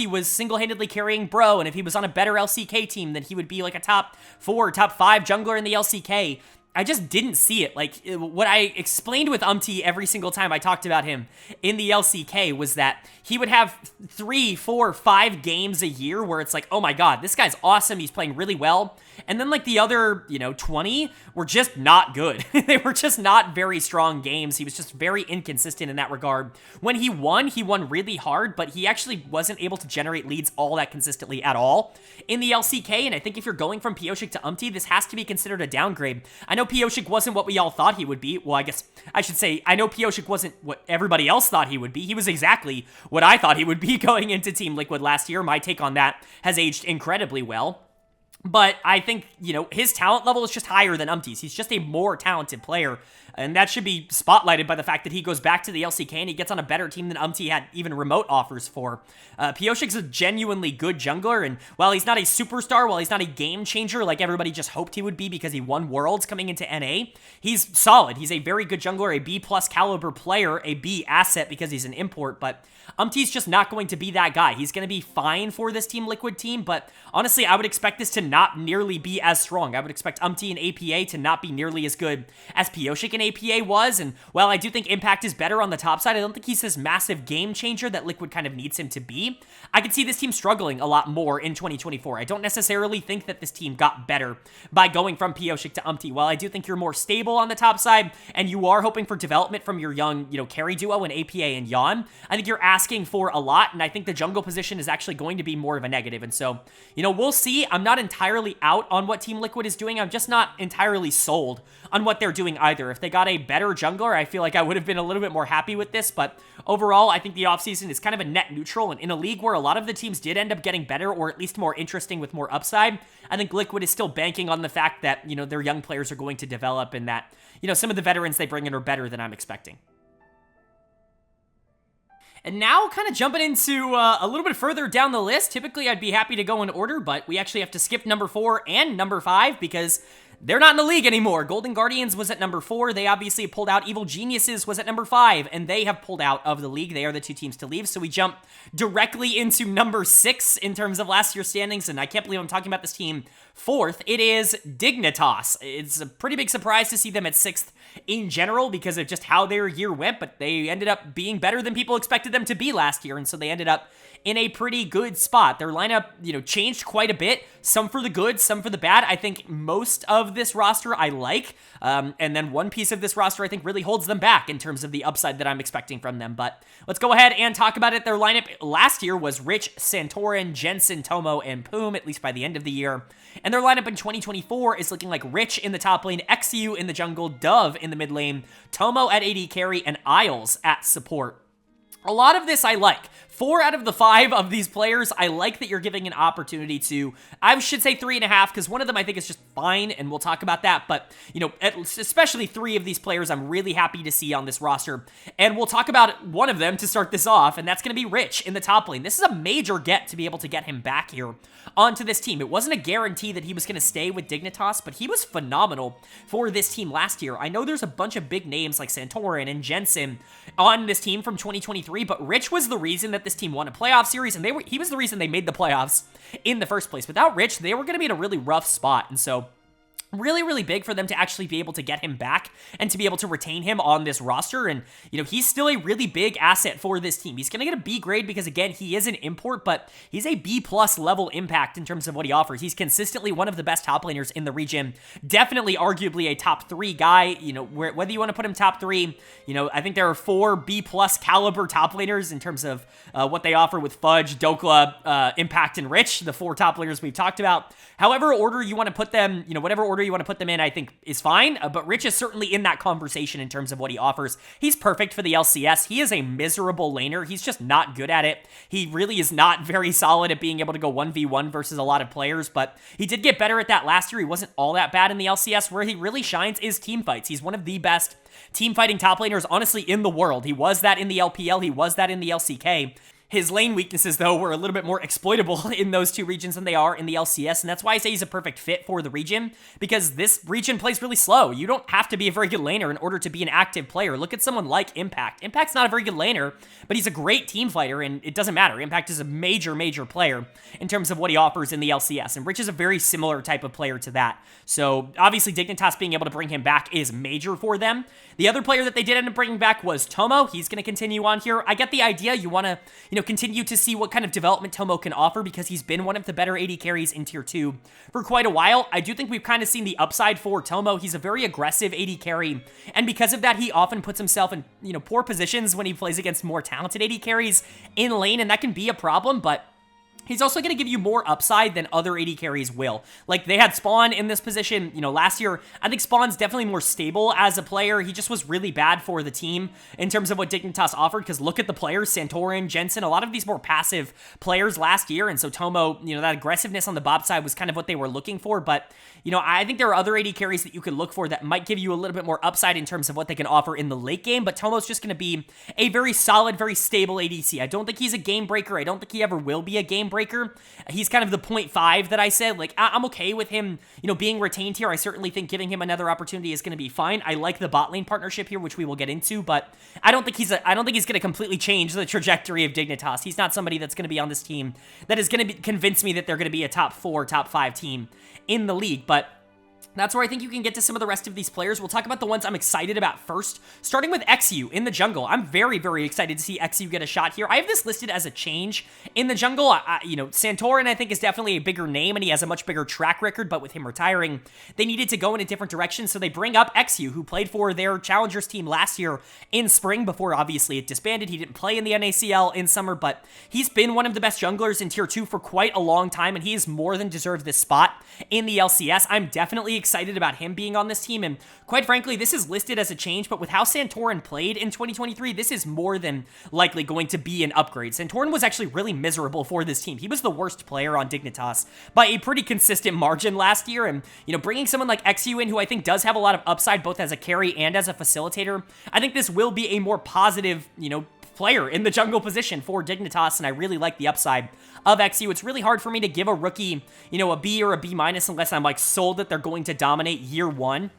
[SPEAKER 1] was single-handedly carrying Bro, and if he was on a better LCK team, then he would be like a top 4, top 5 jungler in the LCK. I just didn't see it. What I explained with every single time I talked about him in the LCK was that he would have 3, 4, 5 games a year where it's like, oh my god, this guy's awesome, he's playing really well. And then the other, 20 were just not good. They were just not very strong games. He was just very inconsistent in that regard. When he won really hard, but he actually wasn't able to generate leads all that consistently at all in the LCK. And I think if you're going from Pioshik to this has to be considered a downgrade. I know Pioshik wasn't what we all thought he would be. Well, I guess I should say, I know Pioshik wasn't what everybody else thought he would be. He was exactly what I thought he would be going into Team Liquid last year. My take on that has aged incredibly well. But I think, his talent level is just higher than Umti's. He's just a more talented player. And that should be spotlighted by the fact that he goes back to the LCK and he gets on a better team than Umti had even remote offers for. Pioshik's a genuinely good jungler, and while he's not a superstar, while he's not a game changer like everybody just hoped he would be because he won Worlds coming into NA, he's solid. He's a very good jungler, a B+ caliber player, a B asset because he's an import, but Umti's just not going to be that guy. He's going to be fine for this Team Liquid team, but honestly, I would expect this to not nearly be as strong. I would expect Umti and APA to not be nearly as good as Pioshik and APA was, and while I do think Impact is better on the top side, I don't think he's this massive game changer that Liquid kind of needs him to be. I could see this team struggling a lot more in 2024. I don't necessarily think that this team got better by going from Pioshik to Umti. While I do think you're more stable on the top side, and you are hoping for development from your young, carry duo in APA and Yon, I think you're asking for a lot, and I think the jungle position is actually going to be more of a negative. And so, we'll see. I'm not entirely out on what Team Liquid is doing. I'm just not entirely sold on what they're doing either. If they got a better jungler, I feel like I would have been a little bit more happy with this, but overall, I think the offseason is kind of a net neutral, and in a league where a lot of the teams did end up getting better, or at least more interesting with more upside, I think Liquid is still banking on the fact that, their young players are going to develop, and that, some of the veterans they bring in are better than I'm expecting. And now, kind of jumping into a little bit further down the list. Typically, I'd be happy to go in order, but we actually have to skip number 4 and number 5 because they're not in the league anymore. Golden Guardians was at number 4. They obviously pulled out. Evil Geniuses was at number 5, and they have pulled out of the league. They are the 2 teams to leave, so we jump directly into number 6 in terms of last year's standings, and I can't believe I'm talking about this team 4th. It is Dignitas. It's a pretty big surprise to see them at 6th in general because of just how their year went, but they ended up being better than people expected them to be last year, and so they ended up in a pretty good spot. Their lineup, changed quite a bit, some for the good, some for the bad. I think most of this roster I like, and then one piece of this roster I think really holds them back in terms of the upside that I'm expecting from them. But let's go ahead and talk about it. Their lineup last year was Rich, Santorin, Jensen, Tomo, and Poom, at least by the end of the year. And their lineup in 2024 is looking like Rich in the top lane, XU in the jungle, Dove in the mid lane, Tomo at AD carry, and Isles at support. A lot of this I like. 4 out of the 5 of these players, I like that you're giving an opportunity to, I should say 3.5, because one of them I think is just fine, and we'll talk about that, but, especially 3 of these players I'm really happy to see on this roster, and we'll talk about one of them to start this off, and that's going to be Rich in the top lane. This is a major get to be able to get him back here onto this team. It wasn't a guarantee that he was going to stay with Dignitas, but he was phenomenal for this team last year. I know there's a bunch of big names like Santorin and Jensen on this team from 2023, but Rich was the reason that this team won a playoff series, and he was the reason they made the playoffs in the first place. Without Rich, they were going to be in a really rough spot, and so really, really big for them to actually be able to get him back and to be able to retain him on this roster. And, he's still a really big asset for this team. He's going to get a B grade because, again, he is an import, but he's a B+ level impact in terms of what he offers. He's consistently one of the best top laners in the region. Definitely, arguably, a top 3 guy. Whether you want to put him top 3, I think there are 4 B+ caliber top laners in terms of what they offer with Fudge, Dokla, Impact, and Rich, the 4 top laners we've talked about. However order you want to put them, whatever order you want to put them in, I think is fine, but Rich is certainly in that conversation in terms of what he offers. He's perfect for the LCS. He is a miserable laner. He's just not good at it. He really is not very solid at being able to go 1v1 versus a lot of players, but he did get better at that last year. He wasn't all that bad in the LCS. Where he really shines is team fights. He's one of the best team fighting top laners, honestly, in the world. He was that in the LPL. He was that in the LCK. His lane weaknesses, though, were a little bit more exploitable in those 2 regions than they are in the LCS, and that's why I say he's a perfect fit for the region, because this region plays really slow. You don't have to be a very good laner in order to be an active player. Look at someone like Impact. Impact's not a very good laner, but he's a great team fighter, and it doesn't matter. Impact is a major, major player in terms of what he offers in the LCS, and Rich is a very similar type of player to that. So, obviously, Dignitas being able to bring him back is major for them. The other player that they did end up bringing back was Tomo. He's going to continue on here. I get the idea. You want to, continue to see what kind of development Tomo can offer because he's been one of the better AD carries in Tier 2 for quite a while. I do think we've kind of seen the upside for Tomo. He's a very aggressive AD carry, and because of that, he often puts himself in, poor positions when he plays against more talented AD carries in lane, and that can be a problem, but he's also going to give you more upside than other AD carries will. Like, they had Spawn in this position, last year. I think Spawn's definitely more stable as a player. He just was really bad for the team in terms of what Dignitas offered, because look at the players, Santorin, Jensen, a lot of these more passive players last year, and so Tomo, that aggressiveness on the bot side was kind of what they were looking for, but, I think there are other AD carries that you could look for that might give you a little bit more upside in terms of what they can offer in the late game, but Tomo's just going to be a very solid, very stable ADC. I don't think he's a game breaker. I don't think he ever will be a game breaker. breaker. He's kind of the 0.5 that I said. Like, I'm okay with him, being retained here. I certainly think giving him another opportunity is going to be fine. I like the bot lane partnership here, which we will get into, but I don't think he's going to completely change the trajectory of Dignitas. He's not somebody that's going to be on this team that is going to convince me that they're going to be a top 4, top 5 team in the league, but that's where I think you can get to some of the rest of these players. We'll talk about the ones I'm excited about first, starting with XU in the jungle. I'm very, very excited to see XU get a shot here. I have this listed as a change in the jungle. Santorin, I think, is definitely a bigger name, and he has a much bigger track record, but with him retiring, they needed to go in a different direction, so they bring up XU, who played for their Challengers team last year in spring before, obviously, it disbanded. He didn't play in the NACL in summer, but he's been one of the best junglers in Tier 2 for quite a long time, and he has more than deserved this spot in the LCS. I'm definitely excited about him being on this team, and quite frankly, this is listed as a change, but with how Santorin played in 2023, this is more than likely going to be an upgrade. Santorin was actually really miserable for this team. He was the worst player on Dignitas by a pretty consistent margin last year, and, bringing someone like XU in, who I think does have a lot of upside, both as a carry and as a facilitator, I think this will be a more positive, player in the jungle position for Dignitas, and I really like the upside of XU. It's really hard for me to give a rookie, a B or a B- unless I'm like sold that they're going to dominate year one.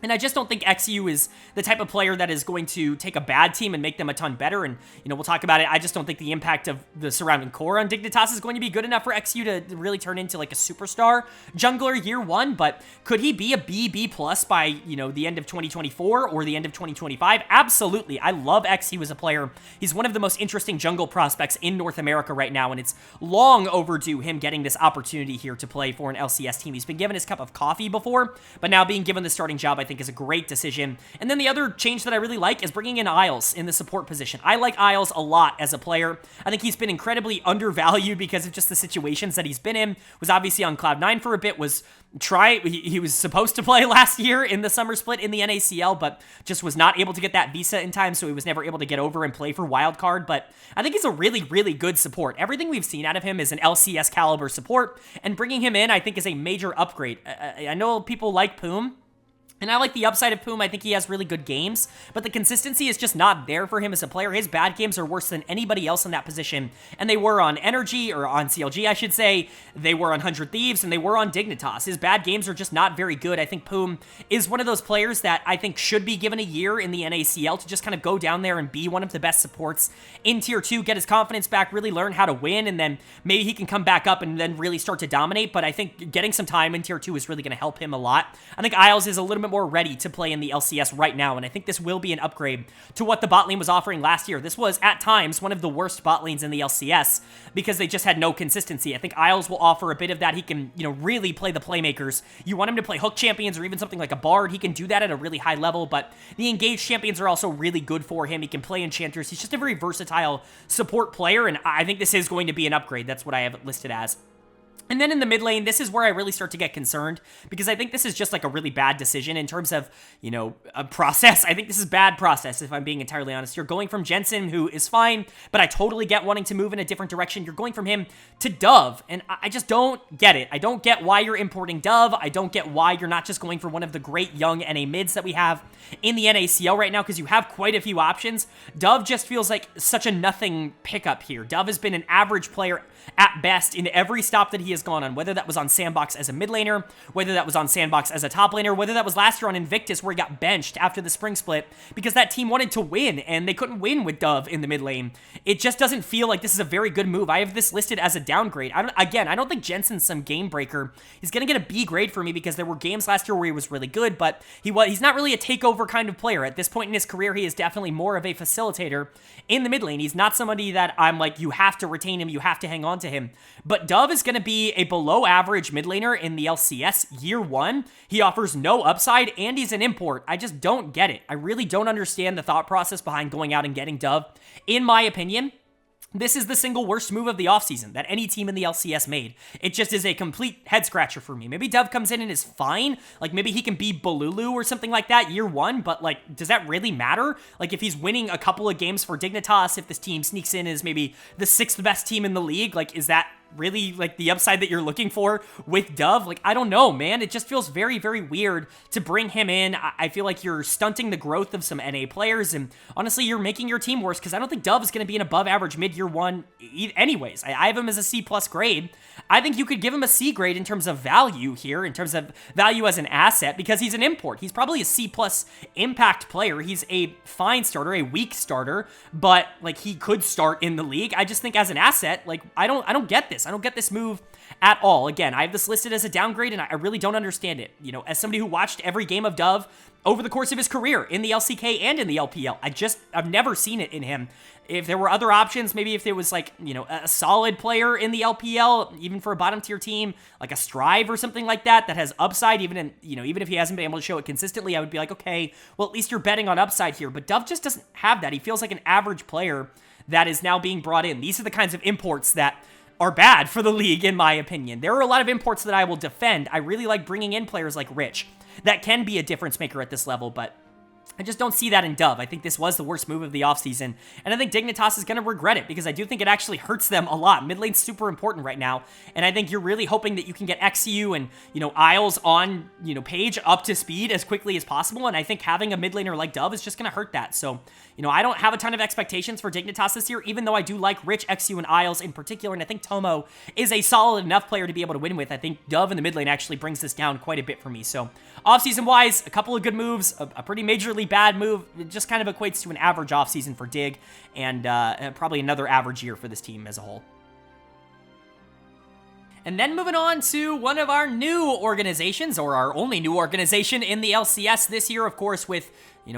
[SPEAKER 1] And I just don't think XU is the type of player that is going to take a bad team and make them a ton better. And, we'll talk about it. I just don't think the impact of the surrounding core on Dignitas is going to be good enough for XU to really turn into like a superstar jungler year one. But could he be a B plus by, the end of 2024 or the end of 2025? Absolutely. I love XU as a player. He's one of the most interesting jungle prospects in North America right now. And it's long overdue him getting this opportunity here to play for an LCS team. He's been given his cup of coffee before, but now being given the starting job, I think is a great decision. And then the other change that I really like is bringing in Isles in the support position. I like Isles a lot as a player. I think he's been incredibly undervalued because of just the situations that he's been in. Was obviously on Cloud9 for a bit, he was supposed to play last year in the summer split in the NACL, but just was not able to get that visa in time, so he was never able to get over and play for Wildcard. But I think he's a really, really good support. Everything we've seen out of him is an LCS caliber support, and bringing him in, I think, is a major upgrade. I know people like Poom, and I like the upside of Poom. I think he has really good games, but the consistency is just not there for him as a player. His bad games are worse than anybody else in that position, and they were on Energy, or on CLG, I should say. They were on 100 Thieves, and they were on Dignitas. His bad games are just not very good. I think Poom is one of those players that I think should be given a year in the NACL to just kind of go down there and be one of the best supports in Tier 2, get his confidence back, really learn how to win, and then maybe he can come back up and then really start to dominate. But I think getting some time in Tier 2 is really going to help him a lot. I think Isles is a little bit more ready to play in the LCS right now, and I think this will be an upgrade to what the bot lane was offering last year. This was, at times, one of the worst bot lanes in the LCS because they just had no consistency. I think Isles will offer a bit of that. He can, really play the playmakers. You want him to play hook champions or even something like a Bard. He can do that at a really high level, but the engaged champions are also really good for him. He can play enchanters. He's just a very versatile support player, and I think this is going to be an upgrade. That's what I have it listed as. And then in the mid lane, this is where I really start to get concerned, because I think this is just like a really bad decision in terms of, a process. I think this is bad process, if I'm being entirely honest. You're going from Jensen, who is fine, but I totally get wanting to move in a different direction. You're going from him to Dove, and I just don't get it. I don't get why you're importing Dove. I don't get why you're not just going for one of the great young NA mids that we have in the NACL right now, because you have quite a few options. Dove just feels like such a nothing pickup here. Dove has been an average player at best in every stop that he has gone on, whether that was on Sandbox as a mid laner, whether that was on Sandbox as a top laner, whether that was last year on Invictus where he got benched after the spring split because that team wanted to win and they couldn't win with Dove in the mid lane. It just doesn't feel like this is a very good move. I have this listed as a downgrade. I don't think Jensen's some game breaker. He's going to get a B grade for me because there were games last year where he was really good, but he's not really a takeover kind of player. At this point in his career, he is definitely more of a facilitator in the mid lane. He's not somebody that I'm like, you have to retain him, you have to hang on to him. But Dove is going to be a below average mid laner in the LCS year one. He offers no upside and he's an import. I just don't get it. I really don't understand the thought process behind going out and getting Dove. In my opinion, this is the single worst move of the offseason that any team in the LCS made. It just is a complete head scratcher for me. Maybe Dove comes in and is fine. Like, maybe he can be Balulu or something like that year one, but, like, does that really matter? Like, if he's winning a couple of games for Dignitas, if this team sneaks in as maybe the 6th best team in the league, like, is that really like the upside that you're looking for with Dove? Like, I don't know, man. It just feels very, very weird to bring him in. I feel like you're stunting the growth of some NA players, and honestly, you're making your team worse because I don't think Dove is going to be an above average mid-year one anyways. I have him as a C+ grade. I think you could give him a C grade in terms of value here, in terms of value as an asset, because he's an import. He's probably a C+ impact player. He's a fine starter, a weak starter, but like he could start in the league. I just think as an asset, like I don't get this. I don't get this move at all. Again, I have this listed as a downgrade, and I really don't understand it. You know, as somebody who watched every game of Dove over the course of his career in the LCK and in the LPL, I've never seen it in him. If there were other options, maybe if there was like, you know, a solid player in the LPL, even for a bottom tier team, like a Strive or something like that has upside, even if he hasn't been able to show it consistently, I would be like, okay, well, at least you're betting on upside here. But Dove just doesn't have that. He feels like an average player that is now being brought in. These are the kinds of imports that are bad for the league, in my opinion. There are a lot of imports that I will defend. I really like bringing in players like Rich that can be a difference maker at this level, but I just don't see that in Dove. I think this was the worst move of the offseason, and I think Dignitas is going to regret it because I do think it actually hurts them a lot. Mid lane's super important right now, and I think you're really hoping that you can get XU and, Isles on, Page up to speed as quickly as possible, and I think having a mid laner like Dove is just going to hurt that. So, I don't have a ton of expectations for Dignitas this year, even though I do like Rich, XU, and Isles in particular, and I think Tomo is a solid enough player to be able to win with. I think Dove in the mid lane actually brings this down quite a bit for me. So, offseason-wise, a couple of good moves, a pretty majorly bad move. It just kind of equates to an average offseason for Dig, and probably another average year for this team as a whole. And then moving on to one of our new organizations, or our only new organization in the LCS this year, of course, with,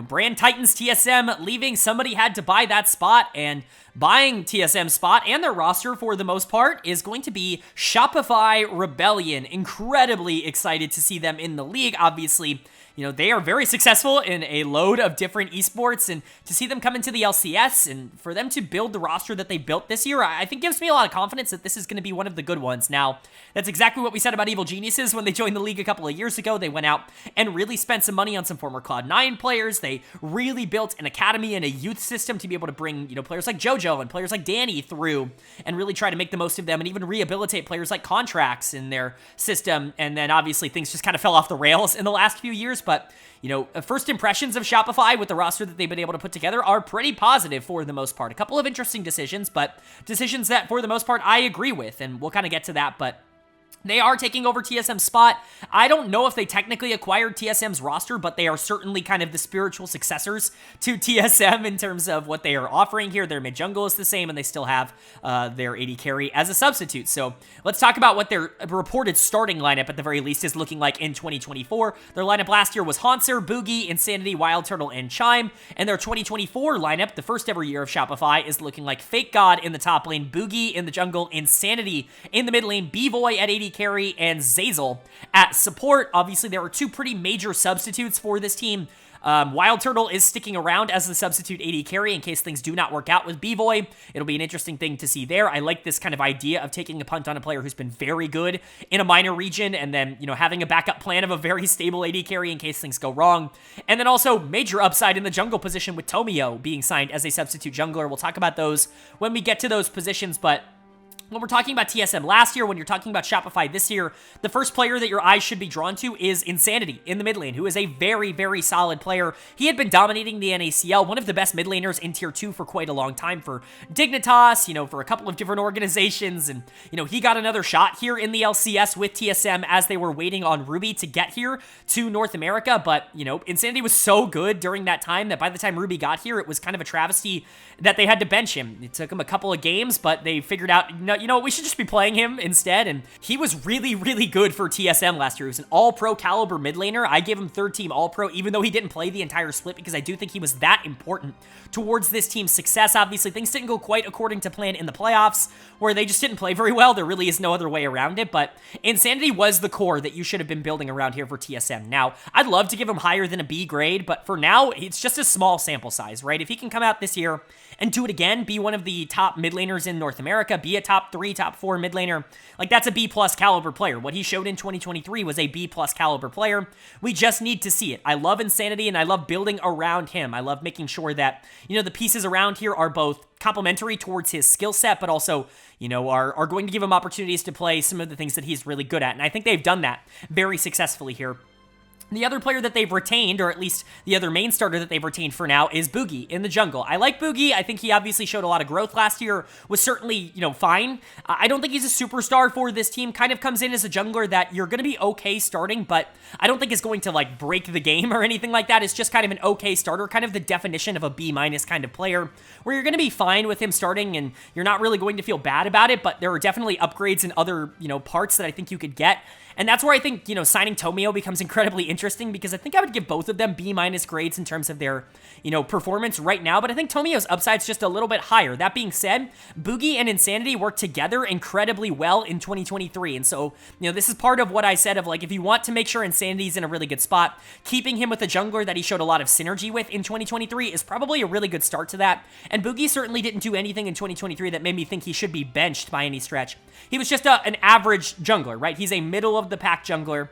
[SPEAKER 1] Brand Titans TSM leaving. Somebody had to buy that spot, and buying TSM's spot and their roster for the most part is going to be Shopify Rebellion. Incredibly excited to see them in the league. Obviously, they are very successful in a load of different esports, and to see them come into the LCS and for them to build the roster that they built this year, I think gives me a lot of confidence that this is going to be one of the good ones. Now, that's exactly what we said about Evil Geniuses when they joined the league a couple of years ago. They went out and really spent some money on some former Cloud9 players. They really built an academy and a youth system to be able to bring, players like JoJo and players like Danny through and really try to make the most of them and even rehabilitate players like Contracts in their system. And then obviously things just kind of fell off the rails in the last few years. But, first impressions of Shopify with the roster that they've been able to put together are pretty positive for the most part. A couple of interesting decisions, but decisions that for the most part I agree with, and we'll kind of get to that. But they are taking over TSM's spot. I don't know if they technically acquired TSM's roster, but they are certainly kind of the spiritual successors to TSM in terms of what they are offering here. Their mid-jungle is the same, and they still have their AD carry as a substitute. So let's talk about what their reported starting lineup, at the very least, is looking like in 2024. Their lineup last year was Haunter, Boogie, Insanity, Wild Turtle, and Chime. And their 2024 lineup, the first ever year of Shopify, is looking like Fake God in the top lane, Boogie in the jungle, Insanity in the mid lane, B-Boy at AD carry, and Zazel at support. Obviously, there are two pretty major substitutes for this team. Wild Turtle is sticking around as the substitute AD carry in case things do not work out with B-Boy. It'll be an interesting thing to see there. I like this kind of idea of taking a punt on a player who's been very good in a minor region and then, having a backup plan of a very stable AD carry in case things go wrong. And then also major upside in the jungle position with Tomio being signed as a substitute jungler. We'll talk about those when we get to those positions, but when we're talking about TSM last year, when you're talking about Shopify this year, the first player that your eyes should be drawn to is Insanity in the mid lane, who is a very, very solid player. He had been dominating the NACL, one of the best mid laners in Tier 2 for quite a long time for Dignitas, for a couple of different organizations, and, he got another shot here in the LCS with TSM as they were waiting on Ruby to get here to North America, but, Insanity was so good during that time that by the time Ruby got here, it was kind of a travesty that they had to bench him. It took him a couple of games, but they figured out, we should just be playing him instead, and he was really, really good for TSM last year. He was an all-pro caliber mid laner. I gave him third-team all-pro, even though he didn't play the entire split, because I do think he was that important towards this team's success. Obviously, things didn't go quite according to plan in the playoffs, where they just didn't play very well. There really is no other way around it, but Insanity was the core that you should have been building around here for TSM. Now, I'd love to give him higher than a B grade, but for now, it's just a small sample size, right? If he can come out this year and do it again, be one of the top mid laners in North America, be a top top 3, top 4 mid laner. Like, that's a B+ caliber player. What he showed in 2023 was a B+ caliber player. We just need to see it. I love Insanity, and I love building around him. I love making sure that, you know, the pieces around here are both complementary towards his skill set, but also, you know, are going to give him opportunities to play some of the things that he's really good at. And I think they've done that very successfully here. The other player that they've retained, or at least the other main starter that they've retained for now, is Boogie in the jungle. I like Boogie. I think he obviously showed a lot of growth last year, was certainly, you know, fine. I don't think he's a superstar for this team. Kind of comes in as a jungler that you're going to be okay starting, but I don't think is going to, like, break the game or anything like that. It's just kind of an okay starter, kind of the definition of a B- kind of player, where you're going to be fine with him starting, and you're not really going to feel bad about it, but there are definitely upgrades in other, you know, parts that I think you could get. And that's where I think, you know, signing Tomio becomes incredibly interesting, because I think I would give both of them B- grades in terms of their, you know, performance right now, but I think Tomio's upside's just a little bit higher. That being said, Boogie and Insanity worked together incredibly well in 2023, and so, you know, this is part of what I said of, like, if you want to make sure Insanity's in a really good spot, keeping him with a jungler that he showed a lot of synergy with in 2023 is probably a really good start to that, and Boogie certainly didn't do anything in 2023 that made me think he should be benched by any stretch. He was just an average jungler, right? He's a middle-of-the-pack jungler.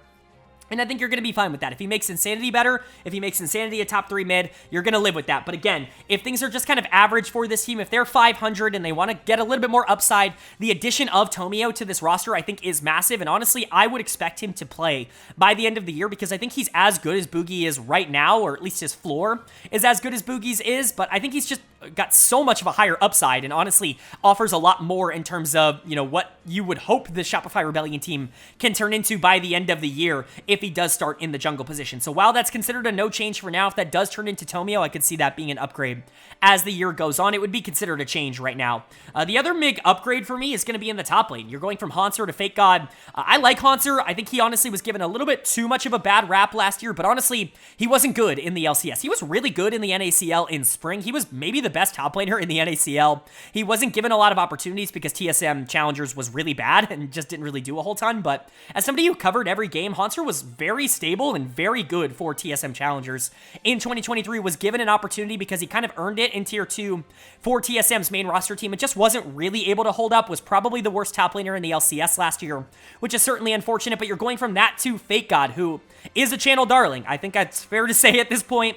[SPEAKER 1] And I think you're going to be fine with that. If he makes Insanity better, if he makes Insanity a top 3 mid, you're going to live with that. But again, if things are just kind of average for this team, if they're 500 and they want to get a little bit more upside, the addition of Tomio to this roster I think is massive. And honestly, I would expect him to play by the end of the year, because I think he's as good as Boogie is right now, or at least his floor is as good as Boogie's is. But I think he's just got so much of a higher upside, and honestly offers a lot more in terms of, you know, what you would hope the Shopify Rebellion team can turn into by the end of the year if he does start in the jungle position. So while that's considered a no change for now, if that does turn into Tomio, I could see that being an upgrade as the year goes on. It would be considered a change right now. The other big upgrade for me is going to be in the top lane. You're going from Haunter to Fake God. I like Haunter. I think he honestly was given a little bit too much of a bad rap last year, but honestly, he wasn't good in the LCS. He was really good in the NACL in spring. He was maybe the best top laner in the NACL. He wasn't given a lot of opportunities because TSM Challengers was really bad and just didn't really do a whole ton, but as somebody who covered every game, Haunter was very stable and very good for TSM Challengers in 2023, was given an opportunity because he kind of earned it in Tier 2 for TSM's main roster team. It just wasn't really able to hold up, was probably the worst top laner in the LCS last year, which is certainly unfortunate, but you're going from that to Fake God, who is a channel darling. I think that's fair to say at this point.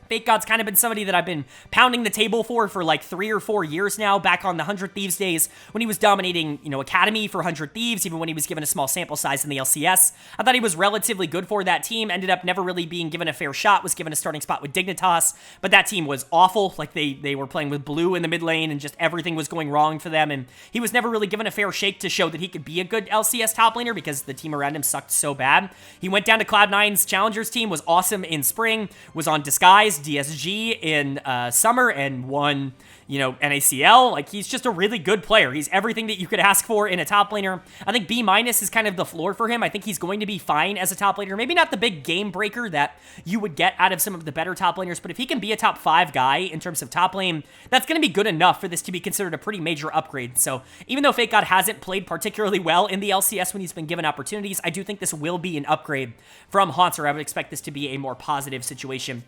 [SPEAKER 1] Fake God's kind of been somebody that I've been pounding the table for like 3 or 4 years now, back on the 100 Thieves days when he was dominating, you know, Academy for 100 Thieves, even when he was given a small sample size in the LCS. I thought he was relatively good for that team, ended up never really being given a fair shot, was given a starting spot with Dignitas, but that team was awful. Like, they were playing with blue in the mid lane, and just everything was going wrong for them, and he was never really given a fair shake to show that he could be a good LCS top laner because the team around him sucked so bad. He went down to Cloud9's Challengers team, was awesome in spring, was on Disguise, DSG in summer, and won, you know, NACL. Like, he's just a really good player. He's everything that you could ask for in a top laner. I think B- is kind of the floor for him. I think he's going to be fine as a top laner. Maybe not the big game breaker that you would get out of some of the better top laners, but if he can be a top 5 guy in terms of top lane, that's going to be good enough for this to be considered a pretty major upgrade. So even though Fake God hasn't played particularly well in the LCS when he's been given opportunities, I do think this will be an upgrade from Haunter. I would expect this to be a more positive situation.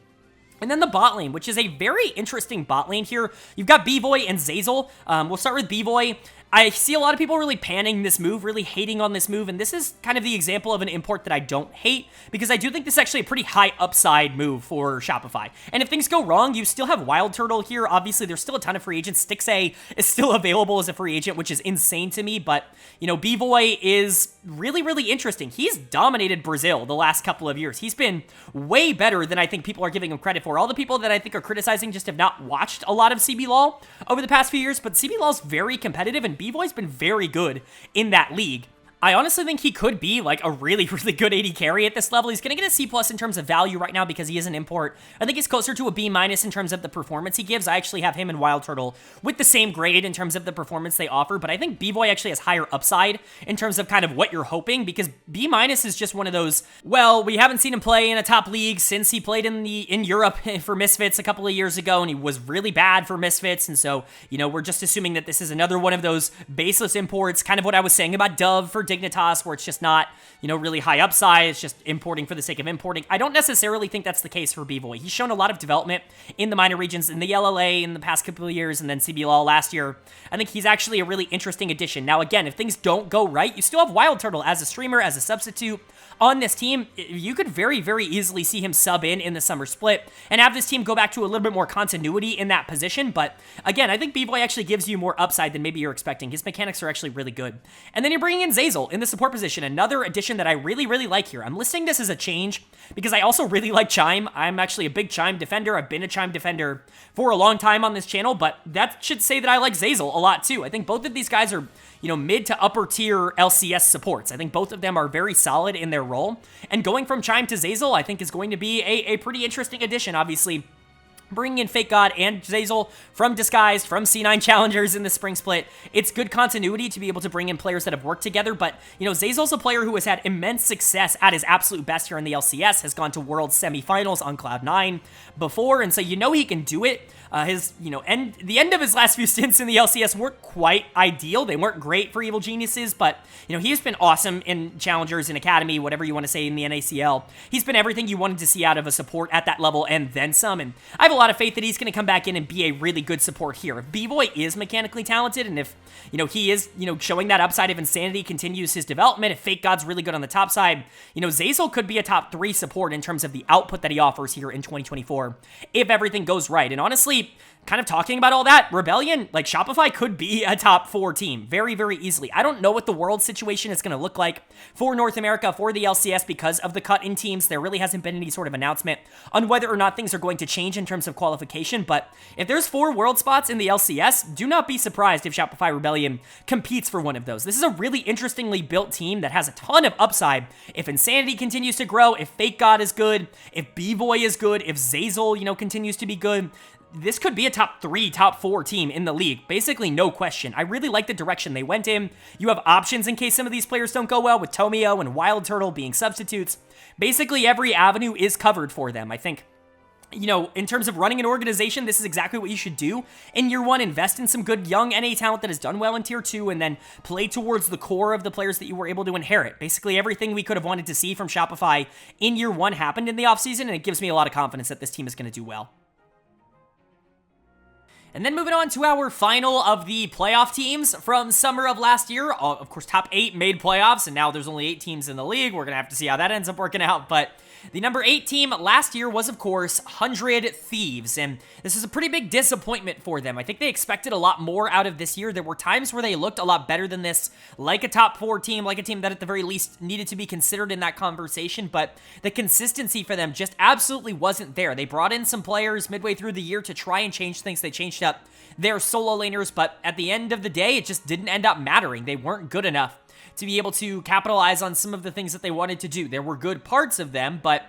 [SPEAKER 1] And then the bot lane, which is a very interesting bot lane here. You've got B-Boy and Zazel. We'll start with B-Boy. I see a lot of people really panning this move, really hating on this move, and this is kind of the example of an import that I don't hate, because I do think this is actually a pretty high upside move for Shopify. And if things go wrong, you still have Wild Turtle here. Obviously, there's still a ton of free agents. Stixay is still available as a free agent, which is insane to me, but, you know, B-Boy is really, really interesting. He's dominated Brazil the last couple of years. He's been way better than I think people are giving him credit for. All the people that I think are criticizing just have not watched a lot of CBLOL over the past few years, but CBLOL's very competitive, and B-Boy's been very good in that league. I honestly think he could be like a really, really good AD carry at this level. He's going to get a C+ in terms of value right now because he is an import. I think he's closer to a B- in terms of the performance he gives. I actually have him and Wild Turtle with the same grade in terms of the performance they offer, but I think B-Boy actually has higher upside in terms of kind of what you're hoping, because B- is just one of those, well, we haven't seen him play in a top league since he played in Europe for Misfits a couple of years ago, and he was really bad for Misfits, and so, you know, we're just assuming that this is another one of those baseless imports, kind of what I was saying about Dove for Dignitas, where it's just not, really high upside. It's just importing for the sake of importing. I don't necessarily think that's the case for B-Boy. He's shown a lot of development in the minor regions, in the LLA in the past couple of years, and then CBLOL last year. I think he's actually a really interesting addition. Now, again, if things don't go right, you still have Wild Turtle as a streamer, as a substitute on this team. You could very, very easily see him sub in the summer split and have this team go back to a little bit more continuity in that position. But again, I think B-Boy actually gives you more upside than maybe you're expecting. His mechanics are actually really good. And then you're bringing in Zeyzal in the support position, another addition that I really, really like here. I'm listing this as a change because I also really like Chime. I'm actually a big Chime defender. I've been a Chime defender for a long time on this channel, but that should say that I like Zeyzal a lot too. I think both of these guys are, mid to upper tier LCS supports. I think both of them are very solid in their role. And going from Chime to Zeyzal, I think is going to be a pretty interesting addition, obviously. Bringing in Fake God and Zeyzal from Disguised, from C9 Challengers in the spring split. It's good continuity to be able to bring in players that have worked together, but, Zeyzal's a player who has had immense success at his absolute best here in the LCS, has gone to World semifinals on Cloud9 before, and so he can do it. The end of his last few stints in the LCS weren't quite ideal. They weren't great for Evil Geniuses, but, he's been awesome in Challengers, in Academy, whatever you want to say in the NACL. He's been everything you wanted to see out of a support at that level and then some, and I have a lot of faith that he's going to come back in and be a really good support here. If B-Boy is mechanically talented, and if, he is, showing that upside of Insanity, continues his development, if Fake God's really good on the top side, Zeyzal could be a top 3 support in terms of the output that he offers here in 2024, if everything goes right. And honestly, kind of talking about all that, Rebellion, like Shopify could be a top 4 team very, very easily. I don't know what the world situation is going to look like for North America, for the LCS, because of the cut in teams. There really hasn't been any sort of announcement on whether or not things are going to change in terms of qualification, but if there's 4 world spots in the LCS, do not be surprised if Shopify Rebellion competes for one of those. This is a really interestingly built team that has a ton of upside. If Insanity continues to grow, if Fake God is good, if B-Boy is good, if Zeyzal, continues to be good, this could be a top 3, top 4 team in the league. Basically, no question. I really like the direction they went in. You have options in case some of these players don't go well, with Tomio and Wild Turtle being substitutes. Basically, every avenue is covered for them. I think, in terms of running an organization, this is exactly what you should do. In year 1, invest in some good young NA talent that has done well in tier 2, and then play towards the core of the players that you were able to inherit. Basically, everything we could have wanted to see from Shopify in year 1 happened in the offseason, and it gives me a lot of confidence that this team is going to do well. And then moving on to our final of the playoff teams from summer of last year. Of course, top 8 made playoffs, and now there's only 8 teams in the league. We're going to have to see how that ends up working out, but the number 8 team last year was, of course, 100 Thieves, and this is a pretty big disappointment for them. I think they expected a lot more out of this year. There were times where they looked a lot better than this, like a top 4 team, like a team that at the very least needed to be considered in that conversation, but the consistency for them just absolutely wasn't there. They brought in some players midway through the year to try and change things. They changed up their solo laners, but at the end of the day, it just didn't end up mattering. They weren't good enough to be able to capitalize on some of the things that they wanted to do. There were good parts of them, but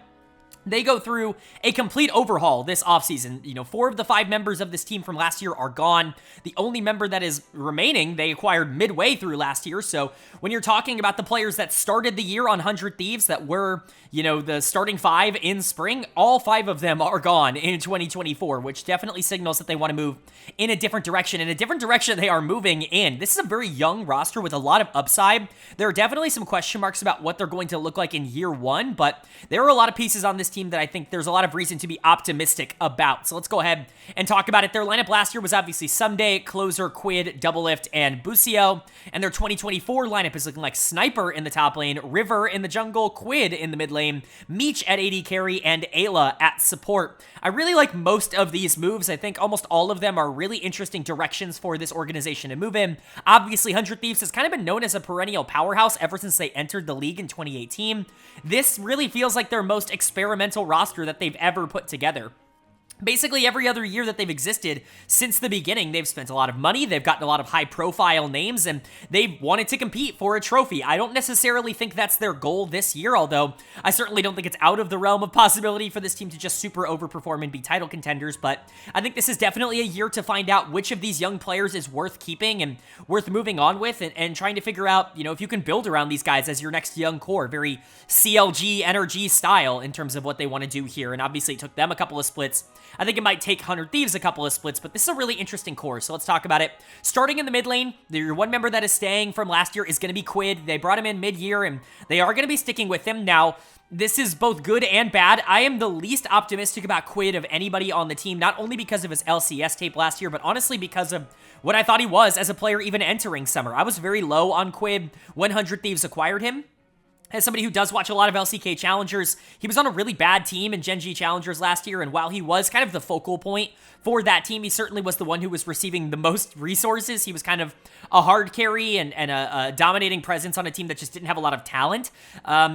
[SPEAKER 1] they go through a complete overhaul this offseason. 4 of the 5 members of this team from last year are gone. The only member that is remaining, they acquired midway through last year. So when you're talking about the players that started the year on 100 Thieves that were, the starting 5 in spring, all 5 of them are gone in 2024, which definitely signals that they want to move in a different direction. In a different direction they are moving in. This is a very young roster with a lot of upside. There are definitely some question marks about what they're going to look like in year 1, but there are a lot of pieces on this team that I think there's a lot of reason to be optimistic about. So let's go ahead and talk about it. Their lineup last year was obviously Someday, Closer, Quid, Doublelift, and Busio. And their 2024 lineup is looking like Sniper in the top lane, River in the jungle, Quid in the mid lane, Meech at AD carry, and Ayla at support. I really like most of these moves. I think almost all of them are really interesting directions for this organization to move in. Obviously, 100 Thieves has kind of been known as a perennial powerhouse ever since they entered the league in 2018. This really feels like their most experimental roster that they've ever put together. Basically, every other year that they've existed since the beginning, they've spent a lot of money, they've gotten a lot of high-profile names, and they've wanted to compete for a trophy. I don't necessarily think that's their goal this year, although I certainly don't think it's out of the realm of possibility for this team to just super overperform and be title contenders, but I think this is definitely a year to find out which of these young players is worth keeping and worth moving on with, and trying to figure out, if you can build around these guys as your next young core. Very CLG, NRG style in terms of what they want to do here, and obviously it took them a couple of splits I think it might take 100 Thieves a couple of splits, but this is a really interesting core, so let's talk about it. Starting in the mid lane, your one member that is staying from last year is going to be Quid. They brought him in mid-year, and they are going to be sticking with him. Now, this is both good and bad. I am the least optimistic about Quid of anybody on the team, not only because of his LCS tape last year, but honestly because of what I thought he was as a player even entering Summer. I was very low on Quid when 100 Thieves acquired him. As somebody who does watch a lot of LCK Challengers, he was on a really bad team in Gen G Challengers last year, and while he was kind of the focal point for that team, he certainly was the one who was receiving the most resources. He was kind of a hard carry and a dominating presence on a team that just didn't have a lot of talent.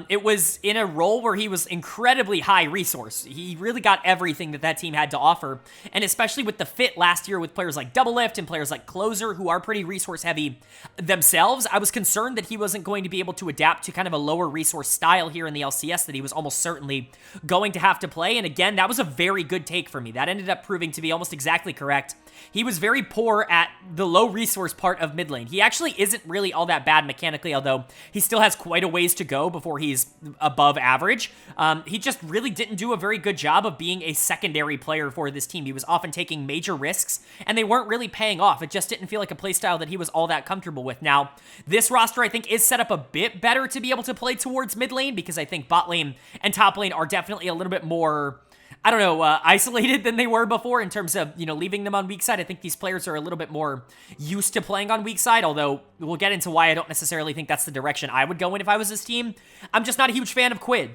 [SPEAKER 1] It was in a role where he was incredibly high resource. He really got everything that team had to offer, and especially with the fit last year with players like Doublelift and players like Closer, who are pretty resource heavy themselves, I was concerned that he wasn't going to be able to adapt to kind of a lower resource style here in the LCS that he was almost certainly going to have to play. And again, that was a very good take for me. That ended up proving to be almost exactly correct. He was very poor at the low resource part of mid lane. He actually isn't really all that bad mechanically, although he still has quite a ways to go before he's above average. He just really didn't do a very good job of being a secondary player for this team. He was often taking major risks, and they weren't really paying off. It just didn't feel like a playstyle that he was all that comfortable with. Now, this roster, I think, is set up a bit better to be able to play towards mid lane, because I think bot lane and top lane are definitely a little bit more, I don't know, isolated than they were before in terms of, leaving them on weak side. I think these players are a little bit more used to playing on weak side, although we'll get into why I don't necessarily think that's the direction I would go in if I was this team. I'm just not a huge fan of Quid.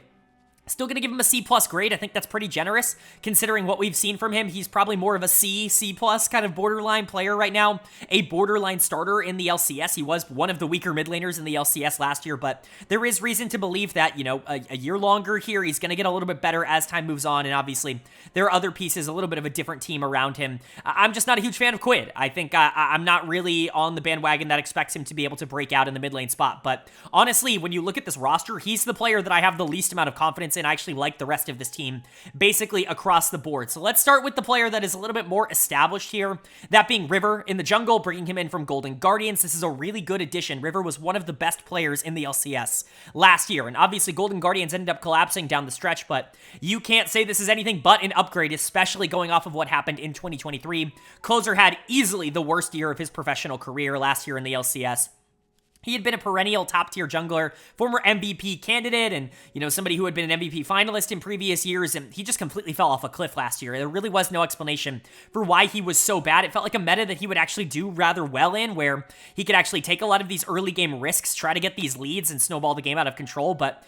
[SPEAKER 1] Still going to give him a C+ grade. I think that's pretty generous considering what we've seen from him. He's probably more of a C+ kind of borderline player right now, a borderline starter in the LCS. He was one of the weaker mid laners in the LCS last year, but there is reason to believe that, a year longer here, he's going to get a little bit better as time moves on, and obviously there are other pieces, a little bit of a different team around him. I'm just not a huge fan of Quid. I think I'm not really on the bandwagon that expects him to be able to break out in the mid lane spot, but honestly, when you look at this roster, he's the player that I have the least amount of confidence in. I actually like the rest of this team basically across the board. So let's start with the player that is a little bit more established here, that being River in the jungle, bringing him in from Golden Guardians. This is a really good addition. River was one of the best players in the LCS last year, and obviously Golden Guardians ended up collapsing down the stretch, but you can't say this is anything but an upgrade, especially going off of what happened in 2023. Closer had easily the worst year of his professional career last year in the LCS. He had been a perennial top-tier jungler, former MVP candidate, and, somebody who had been an MVP finalist in previous years, and he just completely fell off a cliff last year. There really was no explanation for why he was so bad. It felt like a meta that he would actually do rather well in, where he could actually take a lot of these early game risks, try to get these leads, and snowball the game out of control. But,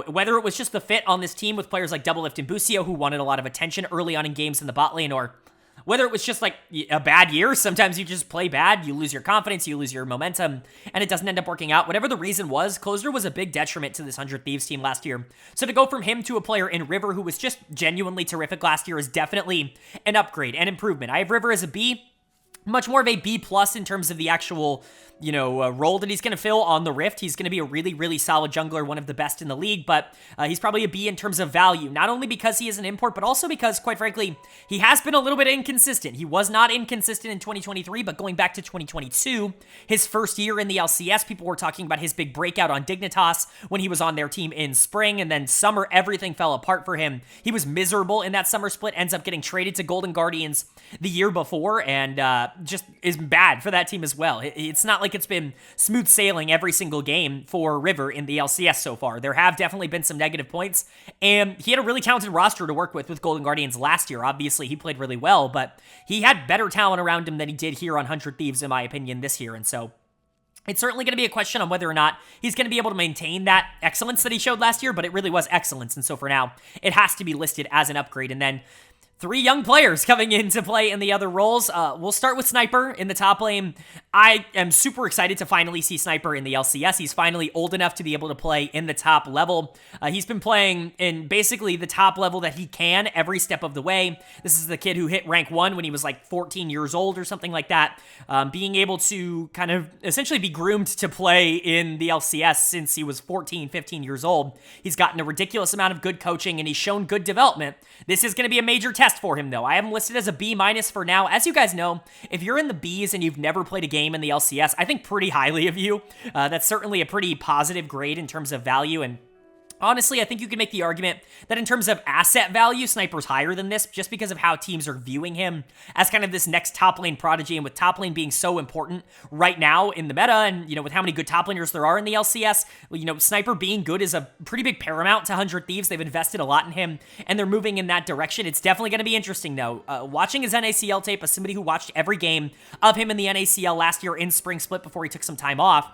[SPEAKER 1] whether it was just the fit on this team with players like Doublelift and Busio, who wanted a lot of attention early on in games in the bot lane, or whether it was just like a bad year, sometimes you just play bad, you lose your confidence, you lose your momentum, and it doesn't end up working out. Whatever the reason was, Closer was a big detriment to this 100 Thieves team last year. So to go from him to a player in River who was just genuinely terrific last year is definitely an upgrade, an improvement. I have River as a B. Much more of a B+ in terms of the actual, role that he's going to fill on the Rift. He's going to be a really, really solid jungler, one of the best in the league, but he's probably a B in terms of value, not only because he is an import, but also because, quite frankly, he has been a little bit inconsistent. He was not inconsistent in 2023, but going back to 2022, his first year in the LCS, people were talking about his big breakout on Dignitas when he was on their team in spring, and then summer, everything fell apart for him. He was miserable in that summer split, ends up getting traded to Golden Guardians the year before, and just is bad for that team as well. It's not like it's been smooth sailing every single game for River in the LCS so far. There have definitely been some negative points, and he had a really talented roster to work with Golden Guardians last year. Obviously, he played really well, but he had better talent around him than he did here on 100 Thieves, in my opinion, this year, and so it's certainly going to be a question on whether or not he's going to be able to maintain that excellence that he showed last year, but it really was excellence, and so for now, it has to be listed as an upgrade. And then 3 young players coming in to play in the other roles. We'll start with Sniper in the top lane. I am super excited to finally see Sniper in the LCS. He's finally old enough to be able to play in the top level. He's been playing in basically the top level that he can every step of the way. This is the kid who hit rank 1 when he was like 14 years old or something like that. Being able to kind of essentially be groomed to play in the LCS since he was 14, 15 years old. He's gotten a ridiculous amount of good coaching, and he's shown good development. This is going to be a major test for him, though. I have him listed as a B- for now. As you guys know, if you're in the Bs and you've never played a game in the LCS, I think pretty highly of you. That's certainly a pretty positive grade in terms of value, and Honestly, I think you could make the argument that in terms of asset value, Sniper's higher than this just because of how teams are viewing him as kind of this next top lane prodigy, and with top lane being so important right now in the meta, and, with how many good top laners there are in the LCS, Sniper being good is a pretty big paramount to 100 Thieves. They've invested a lot in him, and they're moving in that direction. It's definitely going to be interesting, though. Watching his NACL tape as somebody who watched every game of him in the NACL last year in Spring Split before he took some time off,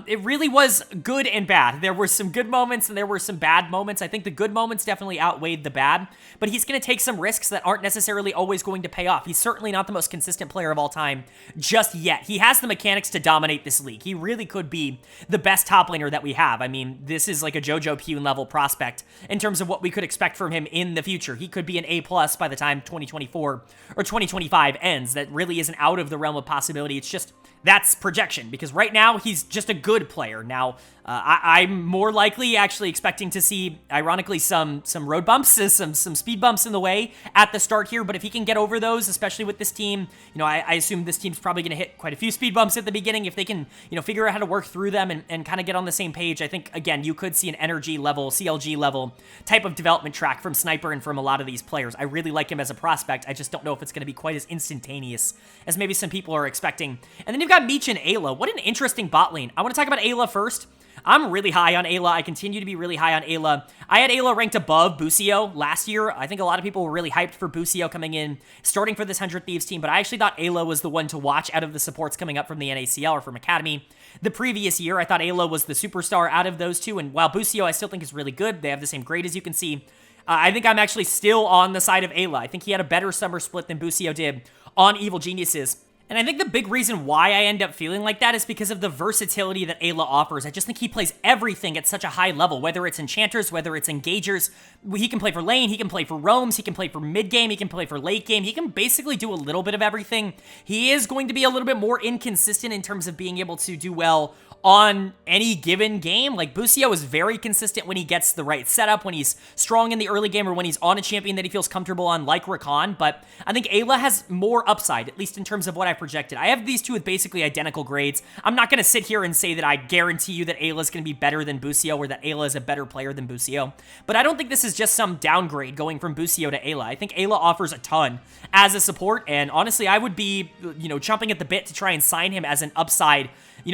[SPEAKER 1] it really was good and bad. There were some good moments and there were some bad moments. I think the good moments definitely outweighed the bad, but he's going to take some risks that aren't necessarily always going to pay off. He's certainly not the most consistent player of all time just yet. He has the mechanics to dominate this league. He really could be the best top laner that we have. I mean, this is like a JoJo Pune level prospect in terms of what we could expect from him in the future. He could be an A+ by the time 2024 or 2025 ends. That really isn't out of the realm of possibility. It's just that's projection, because right now he's just a good player. Now, I'm more likely actually expecting to see, ironically, some road bumps, some speed bumps in the way at the start here, but if he can get over those, especially with this team, I assume this team's probably going to hit quite a few speed bumps at the beginning. If they can, figure out how to work through them and kind of get on the same page, I think, again, you could see an energy level, CLG level type of development track from Sniper and from a lot of these players. I really like him as a prospect. I just don't know if it's going to be quite as instantaneous as maybe some people are expecting. And then you've got Meech and Ayla. What an interesting bot lane. I want to talk about Ayla first. I'm really high on Ayla. I continue to be really high on Ayla. I had Ayla ranked above Busio last year. I think a lot of people were really hyped for Busio coming in, starting for this 100 Thieves team, but I actually thought Ayla was the one to watch out of the supports coming up from the NACL or from Academy. The previous year, I thought Ayla was the superstar out of those two, and while Busio I still think is really good, they have the same grade as you can see, I think I'm actually still on the side of Ayla. I think he had a better summer split than Busio did on Evil Geniuses. And I think the big reason why I end up feeling like that is because of the versatility that Ayla offers. I just think he plays everything at such a high level, whether it's enchanters, whether it's engagers. He can play for lane, he can play for roams, he can play for mid game, he can play for late game. He can basically do a little bit of everything. He is going to be a little bit more inconsistent in terms of being able to do well on any given game. Like, Busio is very consistent when he gets the right setup, when he's strong in the early game, or when he's on a champion that he feels comfortable on, like Rakan. But I think Ayla has more upside, at least in terms of what I projected. I have these two with basically identical grades. I'm not going to sit here and say that I guarantee you that Ayla is going to be better than Busio or that Ayla is a better player than Busio. But I don't think this is just some downgrade going from Busio to Ayla. I think Ayla offers a ton as a support, and honestly, I would be, chomping at the bit to try and sign him as an upside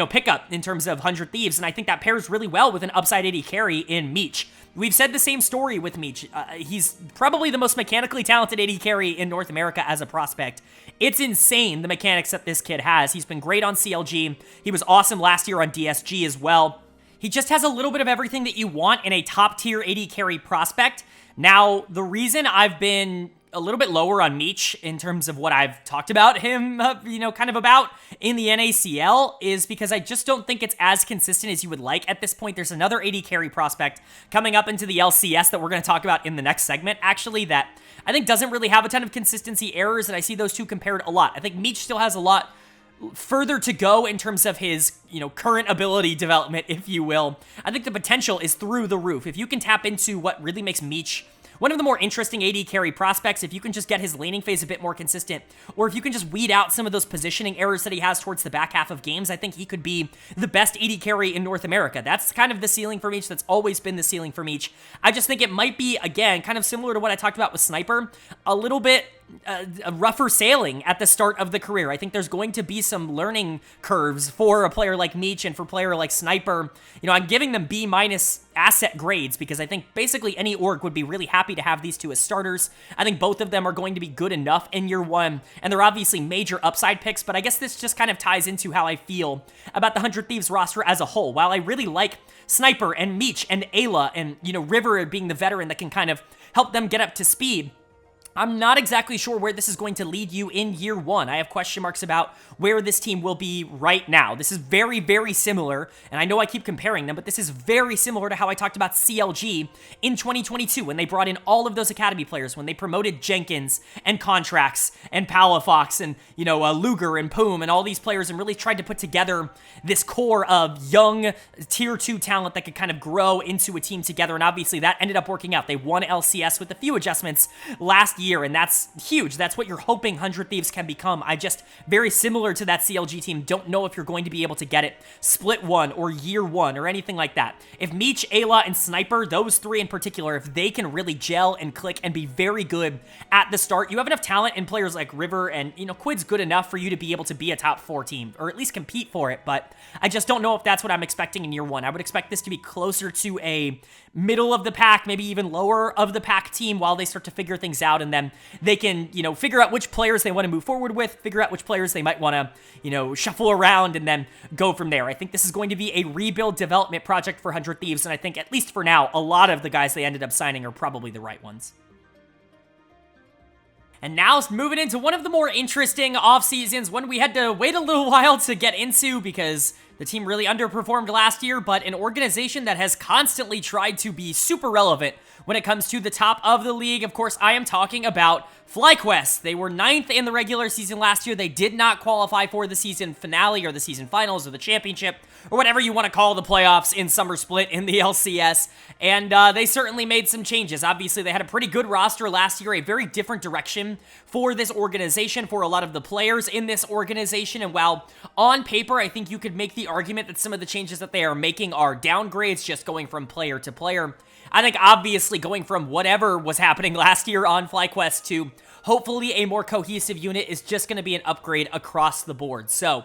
[SPEAKER 1] pickup in terms of 100 Thieves, and I think that pairs really well with an upside AD carry in Meech. We've said the same story with Meech. He's probably the most mechanically talented AD carry in North America as a prospect. It's insane, the mechanics that this kid has. He's been great on CLG. He was awesome last year on DSG as well. He just has a little bit of everything that you want in a top-tier AD carry prospect. Now, the reason I've been a little bit lower on Meech in terms of what I've talked about him, kind of about in the NACL is because I just don't think it's as consistent as you would like at this point. There's another AD carry prospect coming up into the LCS that we're going to talk about in the next segment, actually, that I think doesn't really have a ton of consistency errors, and I see those two compared a lot. I think Meech still has a lot further to go in terms of his, current ability development, if you will. I think the potential is through the roof. If you can tap into what really makes Meech one of the more interesting AD carry prospects, if you can just get his laning phase a bit more consistent, or if you can just weed out some of those positioning errors that he has towards the back half of games, I think he could be the best AD carry in North America. That's kind of the ceiling for Meech. That's always been the ceiling for Meech. I just think it might be, again, kind of similar to what I talked about with Sniper, a little bit a rougher sailing at the start of the career. I think there's going to be some learning curves for a player like Meech and for a player like Sniper. I'm giving them B- asset grades because I think basically any org would be really happy to have these two as starters. I think both of them are going to be good enough in year one, and they're obviously major upside picks, but I guess this just kind of ties into how I feel about the 100 Thieves roster as a whole. While I really like Sniper and Meech and Ayla and, River being the veteran that can kind of help them get up to speed, I'm not exactly sure where this is going to lead you in year one. I have question marks about where this team will be right now. This is very, very similar, and I know I keep comparing them, but this is very similar to how I talked about CLG in 2022 when they brought in all of those academy players, when they promoted Jenkins and Contracts and Palafox and, Luger and Poom and all these players and really tried to put together this core of young tier 2 talent that could kind of grow into a team together, and obviously that ended up working out. They won LCS with a few adjustments last year, and that's huge. That's what you're hoping 100 Thieves can become. I just, very similar to that CLG team, don't know if you're going to be able to get it split 1 or year 1 or anything like that. If Meech, Ayla, and Sniper, those 3 in particular, if they can really gel and click and be very good at the start, you have enough talent in players like River, and, you know, Quid's good enough for you to be able to be a top 4 team, or at least compete for it, but I just don't know if that's what I'm expecting in year 1. I would expect this to be closer to a middle of the pack, maybe even lower of the pack team while they start to figure things out, and then they can, you know, figure out which players they want to move forward with, figure out which players they might want to, you know, shuffle around, and then go from there. I think this is going to be a rebuild development project for 100 Thieves, and I think, at least for now, a lot of the guys they ended up signing are probably the right ones. And now moving into one of the more interesting off seasons, one we had to wait a little while to get into because the team really underperformed last year, but an organization that has constantly tried to be super relevant when it comes to the top of the league. Of course, I am talking about FlyQuest. They were 9th in the regular season last year. They did not qualify for the season finale or the season finals or the championship or whatever you want to call the playoffs in Summer Split in the LCS. And they certainly made some changes. Obviously, they had a pretty good roster last year, a very different direction for this organization, for a lot of the players in this organization. And while on paper, I think you could make the argument that some of the changes that they are making are downgrades, just going from player to player, I think obviously going from whatever was happening last year on FlyQuest to hopefully a more cohesive unit is just going to be an upgrade across the board. So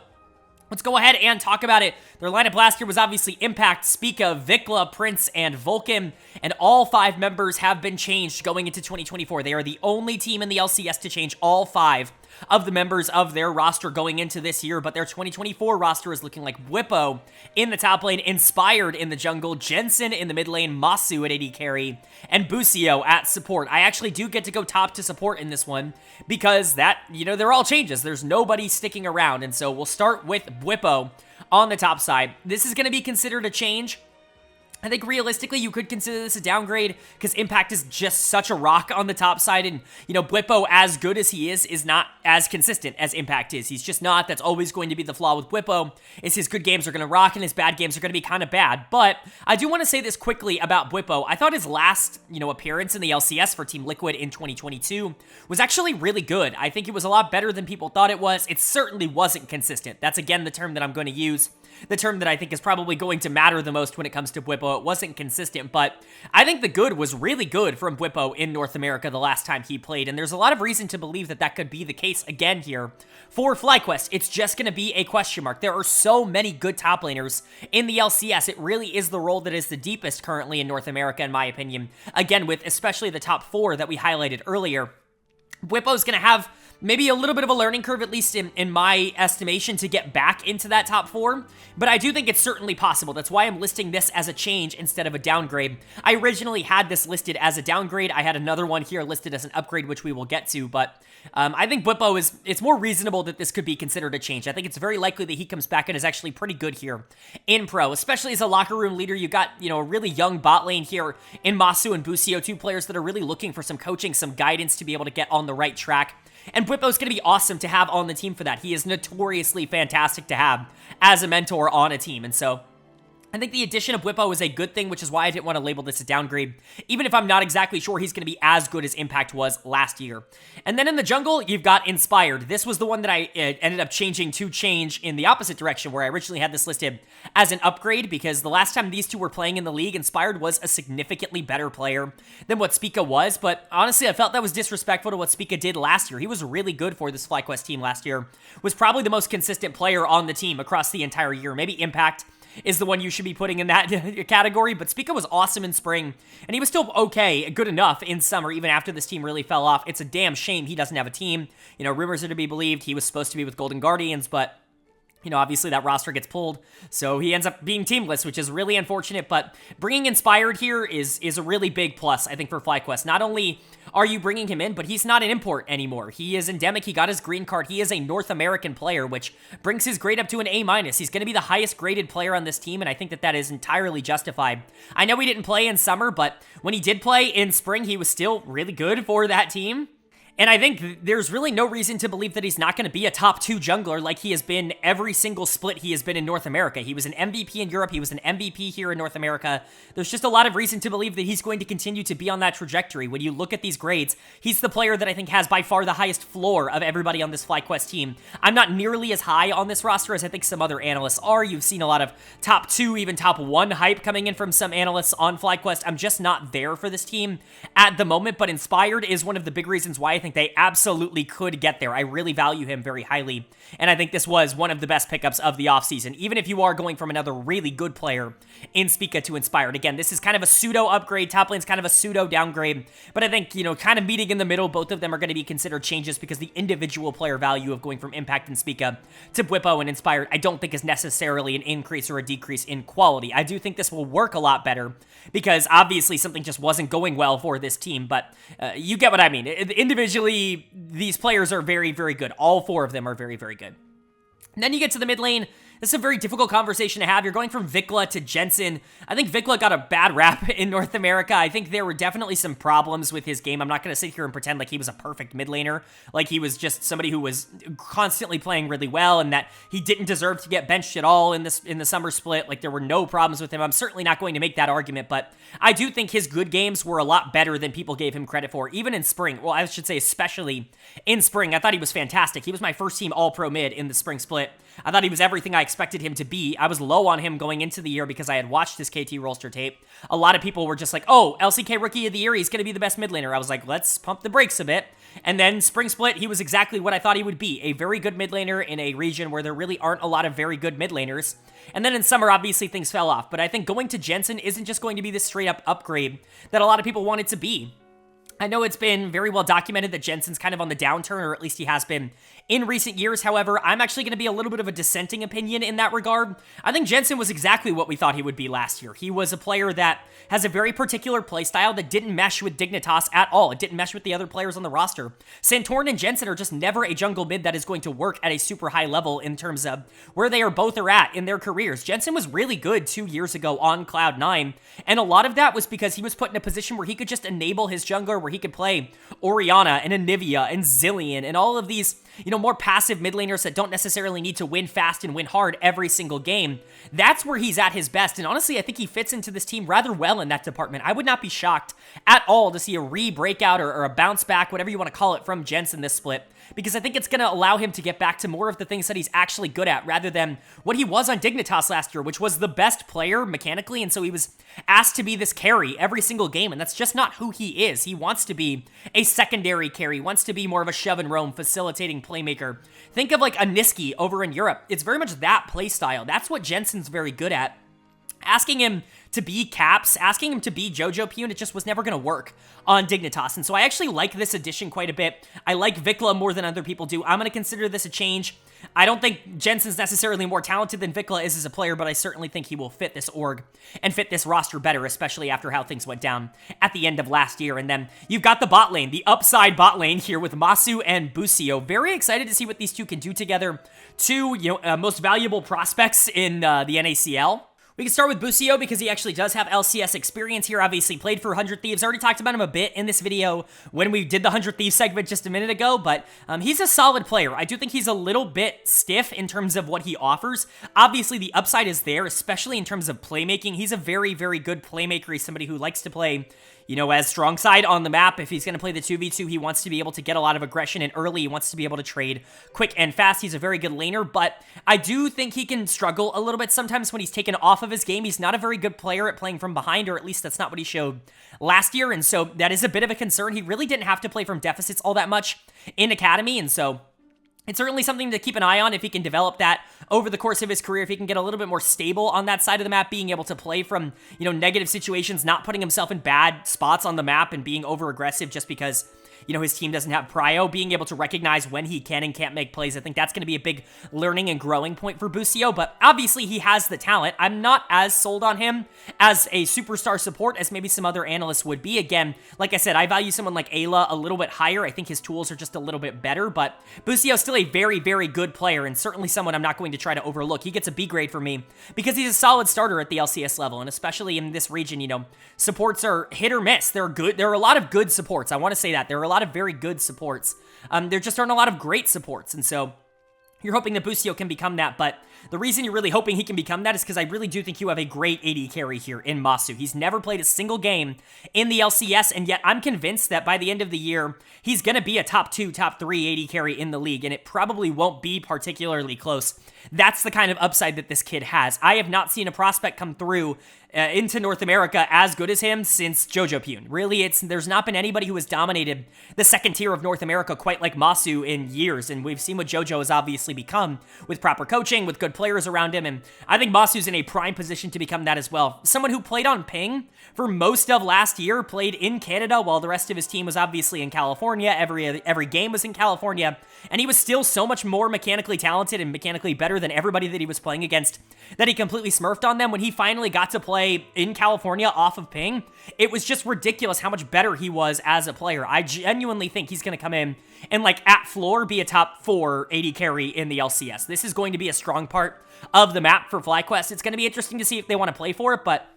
[SPEAKER 1] let's go ahead and talk about it. Their lineup last year was obviously Impact, Spica, Vikla, Prince, and Vulcan, and all 5 members have been changed going into 2024. They are the only team in the LCS to change all 5 of the members of their roster going into this year, but their 2024 roster is looking like Whippo in the top lane, Inspired in the jungle, Jensen in the mid lane, Masu at AD carry, and Busio at support. I actually do get to go top to support in this one because that, you know, they're all changes. There's nobody sticking around, and so we'll start with Whippo on the top side. This is going to be considered a change. I think realistically, you could consider this a downgrade because Impact is just such a rock on the top side. And, you know, Blippo, as good as he is not as consistent as Impact is. He's just not. That's always going to be the flaw with Blippo, is his good games are going to rock and his bad games are going to be kind of bad. But I do want to say this quickly about Blippo. I thought his last, you know, appearance in the LCS for Team Liquid in 2022 was actually really good. I think it was a lot better than people thought it was. It certainly wasn't consistent. That's, again, the term that I'm going to use. The term that I think is probably going to matter the most when it comes to Bwipo. It wasn't consistent, but I think the good was really good from Bwipo in North America the last time he played, and there's a lot of reason to believe that that could be the case again here for FlyQuest. It's just going to be a question mark. There are so many good top laners in the LCS. It really is the role that is the deepest currently in North America, in my opinion. Again, with especially the top 4 that we highlighted earlier. Bwipo's going to have maybe a little bit of a learning curve, at least in my estimation, to get back into that top 4, but I do think it's certainly possible. That's why I'm listing this as a change instead of a downgrade. I originally had this listed as a downgrade. I had another one here listed as an upgrade, which we will get to, but I think Bwipo it's more reasonable that this could be considered a change. I think it's very likely that he comes back and is actually pretty good here in Pro, especially as a locker room leader. You got, you know, a really young bot lane here in Masu and Busio, 2 players that are really looking for some coaching, some guidance to be able to get on the right track. And Bwipo's going to be awesome to have on the team for that. He is notoriously fantastic to have as a mentor on a team. And so I think the addition of Bwipo is a good thing, which is why I didn't want to label this a downgrade, even if I'm not exactly sure he's going to be as good as Impact was last year. And then in the jungle, you've got Inspired. This was the one that I ended up changing to change in the opposite direction, where I originally had this listed as an upgrade, because the last time these two were playing in the league, Inspired was a significantly better player than what Spica was, but honestly, I felt that was disrespectful to what Spica did last year. He was really good for this FlyQuest team last year, was probably the most consistent player on the team across the entire year. Maybe Impact is the one you should be putting in that category, but Spica was awesome in spring, and he was still okay, good enough in summer, even after this team really fell off. It's a damn shame he doesn't have a team. You know, rumors are to be believed. He was supposed to be with Golden Guardians, but you know, obviously that roster gets pulled, so he ends up being teamless, which is really unfortunate, but bringing Inspired here is a really big plus, I think, for FlyQuest. Not only are you bringing him in, but he's not an import anymore. He is endemic. He got his green card. He is a North American player, which brings his grade up to an A-. He's going to be the highest graded player on this team, and I think that that is entirely justified. I know he didn't play in summer, but when he did play in spring, he was still really good for that team. And I think there's really no reason to believe that he's not going to be a top 2 jungler like he has been every single split he has been in North America. He was an MVP in Europe. He was an MVP here in North America. There's just a lot of reason to believe that he's going to continue to be on that trajectory. When you look at these grades, he's the player that I think has by far the highest floor of everybody on this FlyQuest team. I'm not nearly as high on this roster as I think some other analysts are. You've seen a lot of top 2, even top 1 hype coming in from some analysts on FlyQuest. I'm just not there for this team at the moment, but Inspired is one of the big reasons why I think they absolutely could get there. I really value him very highly, and I think this was one of the best pickups of the offseason, even if you are going from another really good player in Spica to Inspired. Again, this is kind of a pseudo upgrade. Top lane's kind of a pseudo downgrade, but I think, kind of meeting in the middle, both of them are going to be considered changes because the individual player value of going from Impact and Spica to Bwipo and Inspired, I don't think is necessarily an increase or a decrease in quality. I do think this will work a lot better because obviously something just wasn't going well for this team, but you get what I mean. Individually, these players are very, very good. All 4 of them are very, very good. And then you get to the mid lane. This is a very difficult conversation to have. You're going from Vikla to Jensen. I think Vikla got a bad rap in North America. I think there were definitely some problems with his game. I'm not going to sit here and pretend like he was a perfect mid laner, like he was just somebody who was constantly playing really well and that he didn't deserve to get benched at all in the summer split. Like, there were no problems with him. I'm certainly not going to make that argument, but I do think his good games were a lot better than people gave him credit for, even in spring. Well, I should say especially in spring. I thought he was fantastic. He was my first team all-pro mid in the spring split. I thought he was everything I expected him to be. I was low on him going into the year because I had watched his KT roster tape. A lot of people were just like, oh, LCK Rookie of the Year, he's going to be the best mid laner. I was like, let's pump the brakes a bit. And then spring split, he was exactly what I thought he would be. A very good mid laner in a region where there really aren't a lot of very good mid laners. And then in summer, obviously, things fell off. But I think going to Jensen isn't just going to be this straight-up upgrade that a lot of people want it to be. I know it's been very well documented that Jensen's kind of on the downturn, or at least he has been in recent years. However, I'm actually going to be a little bit of a dissenting opinion in that regard. I think Jensen was exactly what we thought he would be last year. He was a player that has a very particular playstyle that didn't mesh with Dignitas at all. It didn't mesh with the other players on the roster. Santorin and Jensen are just never a jungle mid that is going to work at a super high level in terms of where they are both are at in their careers. Jensen was really good 2 years ago on Cloud9, and a lot of that was because he was put in a position where he could just enable his jungler, where he could play Orianna and Anivia and Zillion and all of these, more passive mid laners that don't necessarily need to win fast and win hard every single game. That's where he's at his best, and honestly, I think he fits into this team rather well in that department. I would not be shocked at all to see a re-breakout or a bounce back, whatever you want to call it, from Jensen this split, because I think it's going to allow him to get back to more of the things that he's actually good at, rather than what he was on Dignitas last year, which was the best player mechanically, and so he was asked to be this carry every single game, and that's just not who he is. He wants to be a secondary carry, he wants to be more of a shove and roam, facilitating playmaker. Think of like a Niski over in Europe. It's very much that play style. That's what Jensen's very good at. Asking him to be Caps, asking him to be Jojo Pune, it just was never going to work on Dignitas. And so I actually like this addition quite a bit. I like Vikla more than other people do. I'm going to consider this a change. I don't think Jensen's necessarily more talented than Vikla is as a player, but I certainly think he will fit this org and fit this roster better, especially after how things went down at the end of last year. And then you've got the bot lane, the upside bot lane here with Masu and Busio. Very excited to see what these two can do together. Two, most valuable prospects in the NACL. We can start with Busio because he actually does have LCS experience here. Obviously played for 100 Thieves. I already talked about him a bit in this video when we did the 100 Thieves segment just a minute ago, but he's a solid player. I do think he's a little bit stiff in terms of what he offers. Obviously the upside is there, especially in terms of playmaking. He's a very, very good playmaker. He's somebody who likes to play, as strong side on the map. If he's going to play the 2v2, he wants to be able to get a lot of aggression in early. He wants to be able to trade quick and fast. He's a very good laner, but I do think he can struggle a little bit sometimes when he's taken off of his game. He's not a very good player at playing from behind, or at least that's not what he showed last year, and so that is a bit of a concern. He really didn't have to play from deficits all that much in Academy, and so it's certainly something to keep an eye on if he can develop that over the course of his career, if he can get a little bit more stable on that side of the map, being able to play from, negative situations, not putting himself in bad spots on the map and being over-aggressive just because, his team doesn't have prio, being able to recognize when he can and can't make plays. I think that's going to be a big learning and growing point for Busio, but obviously he has the talent. I'm not as sold on him as a superstar support as maybe some other analysts would be. Again, like I said, I value someone like Ayla a little bit higher. I think his tools are just a little bit better, but Busio's still a very, very good player and certainly someone I'm not going to try to overlook. He gets a B grade for me because he's a solid starter at the LCS level, and especially in this region, supports are hit or miss. They're good. There are a lot of good supports. I want to say that. There are a lot of very good supports. There just aren't a lot of great supports, and so you're hoping that Busio can become that, but the reason you're really hoping he can become that is because I really do think you have a great AD carry here in Masu. He's never played a single game in the LCS, and yet I'm convinced that by the end of the year, he's going to be a top 2, top 3 AD carry in the league, and it probably won't be particularly close. That's the kind of upside that this kid has. I have not seen a prospect come through into North America as good as him since Jojo Pune. Really, there's not been anybody who has dominated the second tier of North America quite like Masu in years, and we've seen what Jojo has obviously become with proper coaching, with good players around him, and I think Masu's in a prime position to become that as well. Someone who played on ping for most of last year, played in Canada while the rest of his team was obviously in California. Every game was in California, and he was still so much more mechanically talented and mechanically better than everybody that he was playing against that he completely smurfed on them. When he finally got to play in California off of ping, it was just ridiculous how much better he was as a player. I genuinely think he's going to come in and, like, at floor, be a top 4 AD carry in the LCS. This is going to be a strong part of the map for FlyQuest. It's going to be interesting to see if they want to play for it, but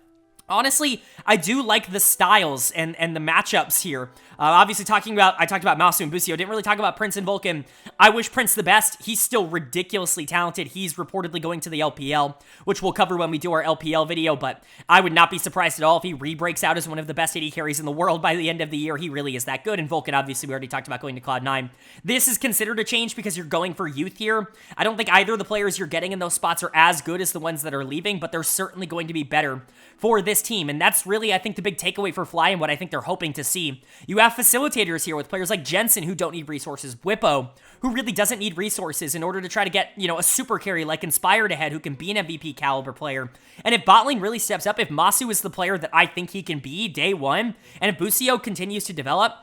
[SPEAKER 1] honestly, I do like the styles and the matchups here. Obviously, I talked about Masu and Busio. Didn't really talk about Prince and Vulcan. I wish Prince the best. He's still ridiculously talented. He's reportedly going to the LPL, which we'll cover when we do our LPL video, but I would not be surprised at all if he re-breaks out as one of the best AD carries in the world by the end of the year. He really is that good. And Vulcan, obviously, we already talked about going to Cloud9. This is considered a change because you're going for youth here. I don't think either of the players you're getting in those spots are as good as the ones that are leaving, but they're certainly going to be better for this team, and that's really, I think, the big takeaway for Fly and what I think they're hoping to see. You have facilitators here with players like Jensen, who don't need resources, Whippo, who really doesn't need resources in order to try to get, a super carry like Inspired ahead, who can be an MVP caliber player. And if bot lane really steps up, if Masu is the player that I think he can be day one, and if Busio continues to develop,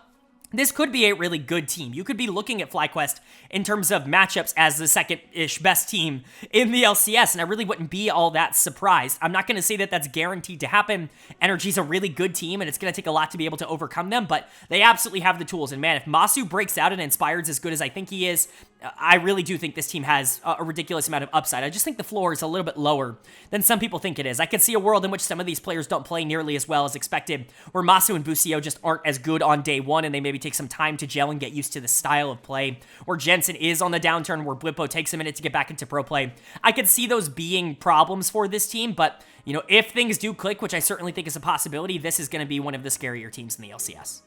[SPEAKER 1] this could be a really good team. You could be looking at FlyQuest in terms of matchups as the second-ish best team in the LCS, and I really wouldn't be all that surprised. I'm not going to say that that's guaranteed to happen. Energy's a really good team, and it's going to take a lot to be able to overcome them, but they absolutely have the tools. And man, if Masu breaks out and Inspired's as good as I think he is, I really do think this team has a ridiculous amount of upside. I just think the floor is a little bit lower than some people think it is. I could see a world in which some of these players don't play nearly as well as expected, where Masu and Busio just aren't as good on day one, and they maybe take some time to gel and get used to the style of play, where Jensen is on the downturn, where Blippo takes a minute to get back into pro play. I could see those being problems for this team, but, if things do click, which I certainly think is a possibility, this is going to be one of the scarier teams in the LCS.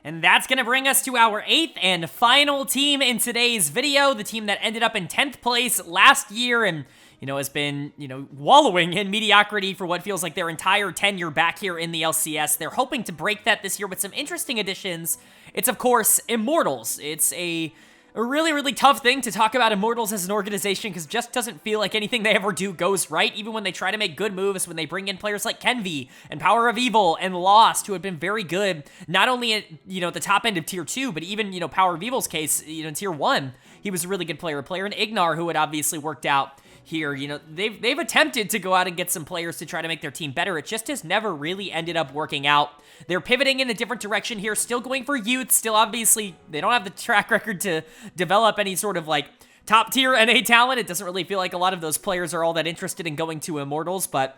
[SPEAKER 1] And that's going to bring us to our 8th and final team in today's video, the team that ended up in 10th place last year and, has been, wallowing in mediocrity for what feels like their entire tenure back here in the LCS. They're hoping to break that this year with some interesting additions. It's, of course, Immortals. It's a really, really tough thing to talk about Immortals as an organization because it just doesn't feel like anything they ever do goes right, even when they try to make good moves, when they bring in players like Kenvi and Power of Evil and Lost, who have been very good, not only at, the top end of Tier 2, but even, Power of Evil's case, in Tier 1, he was a really good player. A player in Ignar who had obviously worked out here. They've attempted to go out and get some players to try to make their team better. It just has never really ended up working out. They're pivoting in a different direction here, still going for youth, still obviously, they don't have the track record to develop any sort of top tier NA talent. It doesn't really feel like a lot of those players are all that interested in going to Immortals, but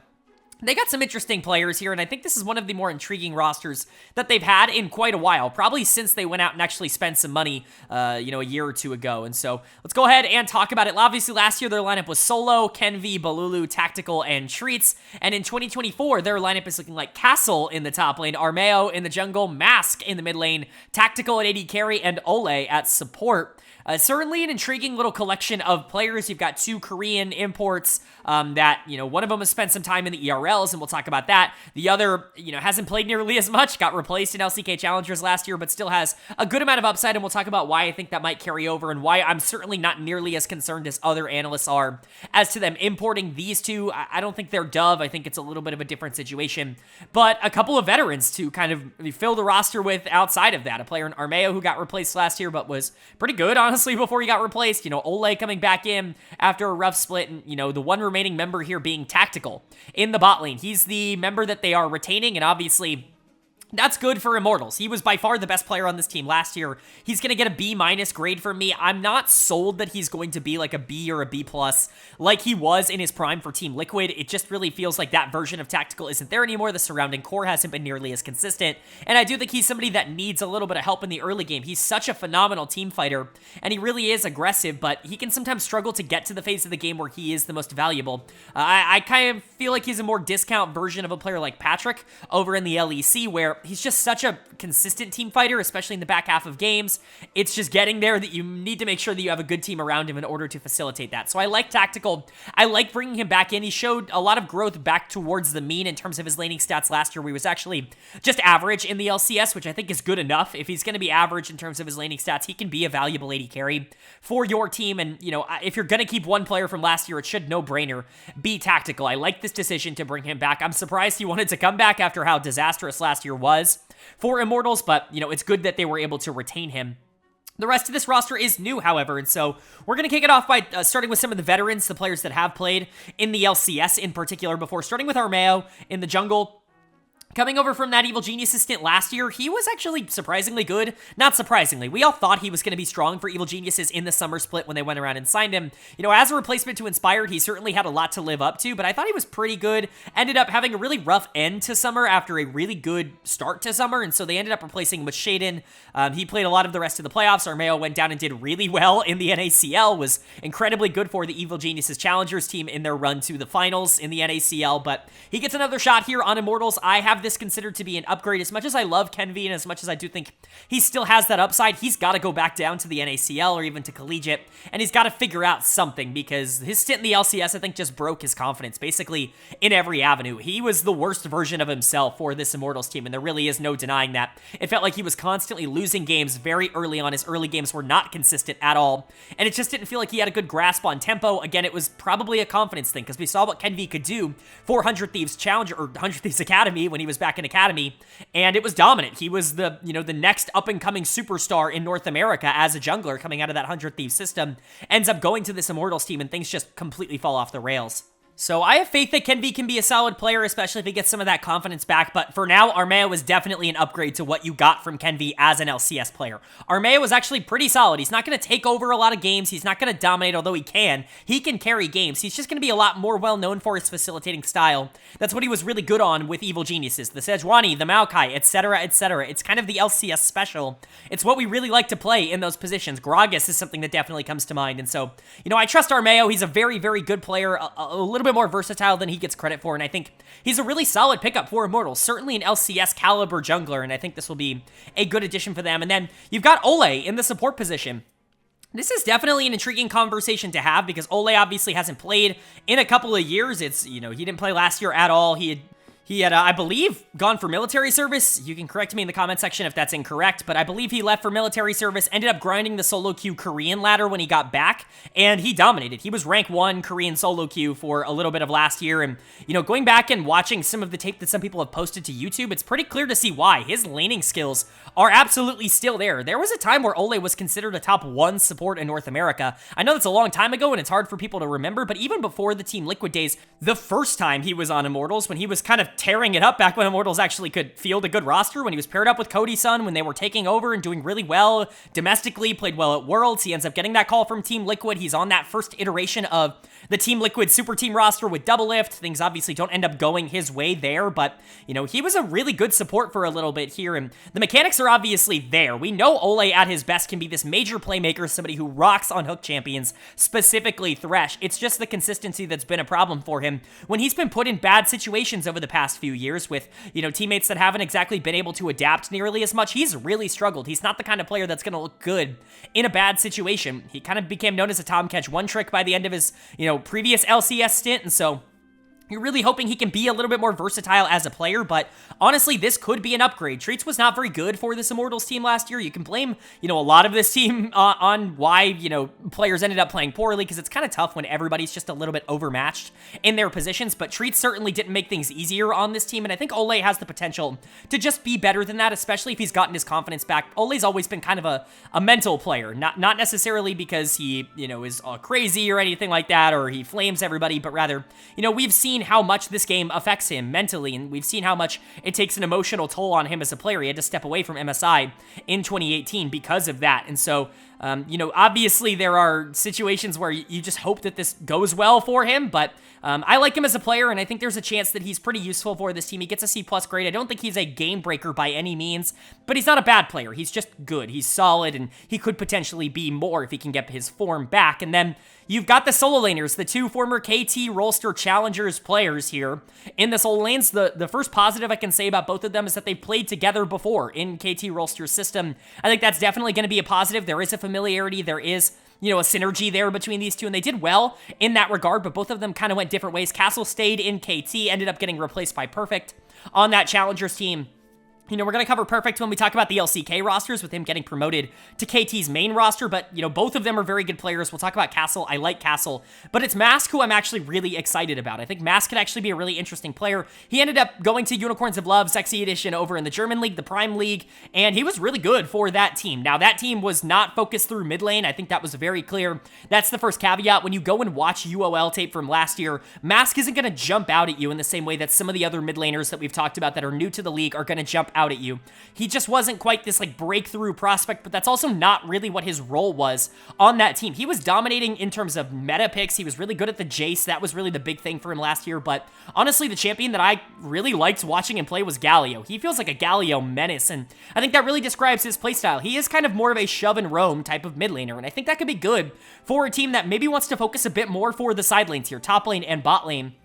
[SPEAKER 1] they got some interesting players here, and I think this is one of the more intriguing rosters that they've had in quite a while, probably since they went out and actually spent some money, a year or two ago. And so let's go ahead and talk about it. Obviously, last year their lineup was Solo, Kenvi, Balulu, Tactical, and Treats. And in 2024, their lineup is looking like Castle in the top lane, Armeo in the jungle, Mask in the mid lane, Tactical at AD carry, and Ole at support. Certainly an intriguing little collection of players. You've got 2 Korean imports that, one of them has spent some time in the ERLs, and we'll talk about that. The other, hasn't played nearly as much, got replaced in LCK Challengers last year, but still has a good amount of upside, and we'll talk about why I think that might carry over and why I'm certainly not nearly as concerned as other analysts are as to them importing these 2. I don't think they're Dove. I think it's a little bit of a different situation, but a couple of veterans to kind of fill the roster with outside of that. A player in Armeo who got replaced last year, but was pretty good, honestly, before he got replaced. Ole coming back in after a rough split, and, the one remaining member here being Tactical in the bot lane. He's the member that they are retaining, and obviously That's good for Immortals. He was by far the best player on this team last year. He's going to get a B- grade from me. I'm not sold that he's going to be like a B or a B+ like he was in his prime for Team Liquid. It just really feels like that version of Tactical isn't there anymore. The surrounding core hasn't been nearly as consistent, and I do think he's somebody that needs a little bit of help in the early game. He's such a phenomenal team fighter, and he really is aggressive, but he can sometimes struggle to get to the phase of the game where he is the most valuable. I kind of feel like he's a more discount version of a player like Patrick over in the LEC, where he's just such a consistent team fighter, especially in the back half of games. It's just getting there that you need to make sure that you have a good team around him in order to facilitate that. So I like Tactical. I like bringing him back in. He showed a lot of growth back towards the mean in terms of his laning stats last year, where he was actually just average in the LCS, which I think is good enough. If he's going to be average in terms of his laning stats, he can be a valuable AD carry for your team. And, you know, if you're going to keep one player from last year, it should no-brainer be Tactical. I like this decision to bring him back. I'm surprised he wanted to come back after how disastrous last year was for Immortals, but, you know, it's good that they were able to retain him. The rest of this roster is new, however, and so we're going to kick it off by starting with some of the veterans, the players that have played in the LCS in particular before, starting with Armeo in the jungle. Coming over from that Evil Geniuses stint last year, he was actually surprisingly good. Not surprisingly. We all thought he was going to be strong for Evil Geniuses in the summer split when they went around and signed him. You know, as a replacement to Inspired, he certainly had a lot to live up to, but I thought he was pretty good. Ended up having a really rough end to summer after a really good start to summer, and so they ended up replacing him with Shaden. He played a lot of the rest of the playoffs. Armeo went down and did really well in the NACL, was incredibly good for the Evil Geniuses Challengers team in their run to the finals in the NACL, but he gets another shot here on Immortals. I have this considered to be an upgrade. As much as I love Kenvi and as much as I do think he still has that upside, he's got to go back down to the NACL or even to Collegiate, and he's got to figure out something, because his stint in the LCS, I think, just broke his confidence basically in every avenue. He was the worst version of himself for this Immortals team, and there really is no denying that. It felt like he was constantly losing games very early on. His early games were not consistent at all, and it just didn't feel like he had a good grasp on tempo. Again, it was probably a confidence thing, because we saw what Kenvi could do for 100 Thieves Challenger, or 100 Thieves Academy when he was back in Academy, and it was dominant. He was the, you know, the next up-and-coming superstar in North America as a jungler coming out of that 100 Thieves system. Ends up going to this Immortals team, and things just completely fall off the rails. So I have faith that Kenvi can be a solid player, especially if he gets some of that confidence back, but for now, Armeo is definitely an upgrade to what you got from Kenvi as an LCS player. Armeo is actually pretty solid. He's not going to take over a lot of games. He's not going to dominate, although he can. He can carry games. He's just going to be a lot more well-known for his facilitating style. That's what he was really good on with Evil Geniuses, the Sejuani, the Maokai, etc., etc. It's kind of the LCS special. It's what we really like to play in those positions. Gragas is something that definitely comes to mind, and so, you know, I trust Armeo. He's a very, very good player, a little bit more versatile than he gets credit for, and I think he's a really solid pickup for Immortals, certainly an LCS caliber jungler, and I think this will be a good addition for them. And then you've got Ole in the support position. This is definitely an intriguing conversation to have, because Ole obviously hasn't played in a couple of years. It's, you know, he didn't play last year at all. He had, I believe, gone for military service. You can correct me in the comment section if that's incorrect, but I believe he left for military service, ended up grinding the solo queue Korean ladder when he got back, and he dominated. He was rank 1 Korean solo queue for a little bit of last year, and, you know, going back and watching some of the tape that some people have posted to YouTube, it's pretty clear to see why. His laning skills are absolutely still there. There was a time where Ole was considered a top 1 support in North America. I know that's a long time ago, and it's hard for people to remember, but even before the Team Liquid days, the first time he was on Immortals, when he was kind of tearing it up back when Immortals actually could field a good roster, when he was paired up with Cody's son, when they were taking over and doing really well domestically, played well at Worlds. He ends up getting that call from Team Liquid. He's on that first iteration of the Team Liquid super team roster with Double Lift. Things obviously don't end up going his way there, but, you know, he was a really good support for a little bit here, and the mechanics are obviously there. We know Ole at his best can be this major playmaker, somebody who rocks on hook champions, specifically Thresh. It's just the consistency that's been a problem for him when he's been put in bad situations over the past few years with, you know, teammates that haven't exactly been able to adapt nearly as much. He's really struggled. He's not the kind of player that's going to look good in a bad situation. He kind of became known as a Tom Catch one trick by the end of his, you know, previous LCS stint, and so you're really hoping he can be a little bit more versatile as a player, but honestly, this could be an upgrade. Treats was not very good for this Immortals team last year. You can blame, you know, a lot of this team on why, you know, players ended up playing poorly, because it's kind of tough when everybody's just a little bit overmatched in their positions, but Treats certainly didn't make things easier on this team, and I think Ole has the potential to just be better than that, especially if he's gotten his confidence back. Ole's always been kind of a mental player, not necessarily because he, you know, is crazy or anything like that, or he flames everybody, but rather, you know, we've seen seen how much this game affects him mentally, and we've seen how much it takes an emotional toll on him as a player. He had to step away from MSI in 2018 because of that. And so, you know, obviously there are situations where you just hope that this goes well for him, but I like him as a player, and I think there's a chance that he's pretty useful for this team. He gets a C+ grade. I don't think he's a game breaker by any means, but he's not a bad player. He's just good. He's solid, and he could potentially be more if he can get his form back. And then you've got the solo laners, the two former KT Rolster Challengers players here in the solo lanes. The first positive I can say about both of them is that they've played together before in KT Rolster's system. I think that's definitely going to be a positive. There is a familiarity. There is, you know, a synergy there between these two, and they did well in that regard, but both of them kind of went different ways. Castle stayed in KT, ended up getting replaced by Perfect on that Challengers team. You know, we're going to cover Perfect when we talk about the LCK rosters, with him getting promoted to KT's main roster, but, you know, both of them are very good players. We'll talk about Castle. I like Castle, but it's Mask who I'm actually really excited about. I think Mask could actually be a really interesting player. He ended up going to Unicorns of Love Sexy Edition over in the German League, the Prime League, and he was really good for that team. Now, that team was not focused through mid lane. I think that was very clear. That's the first caveat. When you go and watch UOL tape from last year, Mask isn't going to jump out at you in the same way that some of the other mid laners that we've talked about that are new to the league are going to jump out at you. He just wasn't quite this like breakthrough prospect, but that's also not really what his role was on that team. He was dominating in terms of meta picks. He was really good at the Jace. That was really the big thing for him last year, but honestly, the champion that I really liked watching him play was Galio. He feels like a Galio menace, and I think that really describes his playstyle. He is kind of more of a shove and roam type of mid laner, and I think that could be good for a team that maybe wants to focus a bit more for the side lanes here, top lane and bot lane.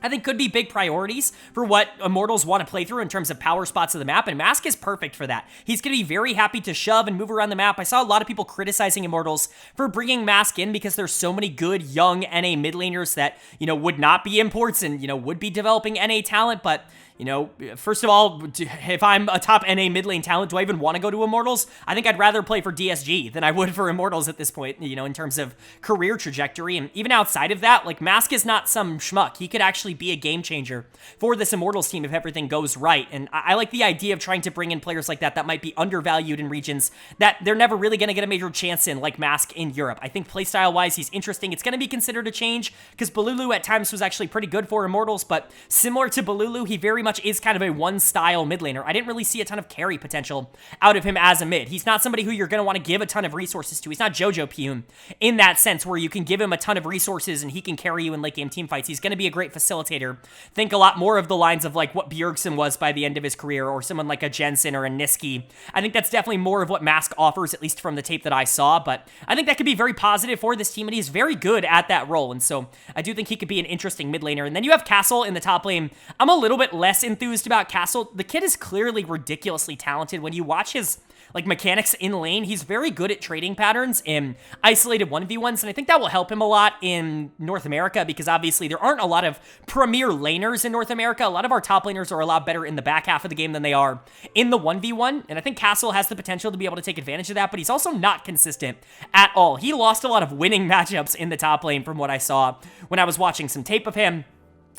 [SPEAKER 1] I think could be big priorities for what Immortals want to play through in terms of power spots of the map, and Mask is perfect for that. He's going to be very happy to shove and move around the map. I saw a lot of people criticizing Immortals for bringing Mask in because there's so many good young NA mid laners that, you know, would not be imports and, you know, would be developing NA talent, but you know, first of all, if I'm a top NA mid lane talent, do I even want to go to Immortals? I think I'd rather play for DSG than I would for Immortals at this point, you know, in terms of career trajectory. And even outside of that, like, Mask is not some schmuck. He could actually be a game changer for this Immortals team if everything goes right. And I like the idea of trying to bring in players like that might be undervalued in regions that they're never really going to get a major chance in, like Mask in Europe. I think playstyle-wise, he's interesting. It's going to be considered a change because Balulu at times was actually pretty good for Immortals, but similar to Balulu, he very much is kind of a one-style mid laner. I didn't really see a ton of carry potential out of him as a mid. He's not somebody who you're going to want to give a ton of resources to. He's not Jojo Pyun in that sense where you can give him a ton of resources and he can carry you in late-game team fights. He's going to be a great facilitator. Think a lot more of the lines of like what Bjergsen was by the end of his career, or someone like a Jensen or a Niski. I think that's definitely more of what Mask offers, at least from the tape that I saw, but I think that could be very positive for this team, and he's very good at that role, and so I do think he could be an interesting mid laner. And then you have Castle in the top lane. I'm a little bit less enthused about Castle. The kid is clearly ridiculously talented. When you watch his like mechanics in lane, he's very good at trading patterns in isolated 1v1s, and I think that will help him a lot in North America because obviously there aren't a lot of premier laners in North America. A lot of our top laners are a lot better in the back half of the game than they are in the 1v1, and I think Castle has the potential to be able to take advantage of that, but he's also not consistent at all. He lost a lot of winning matchups in the top lane from what I saw when I was watching some tape of him.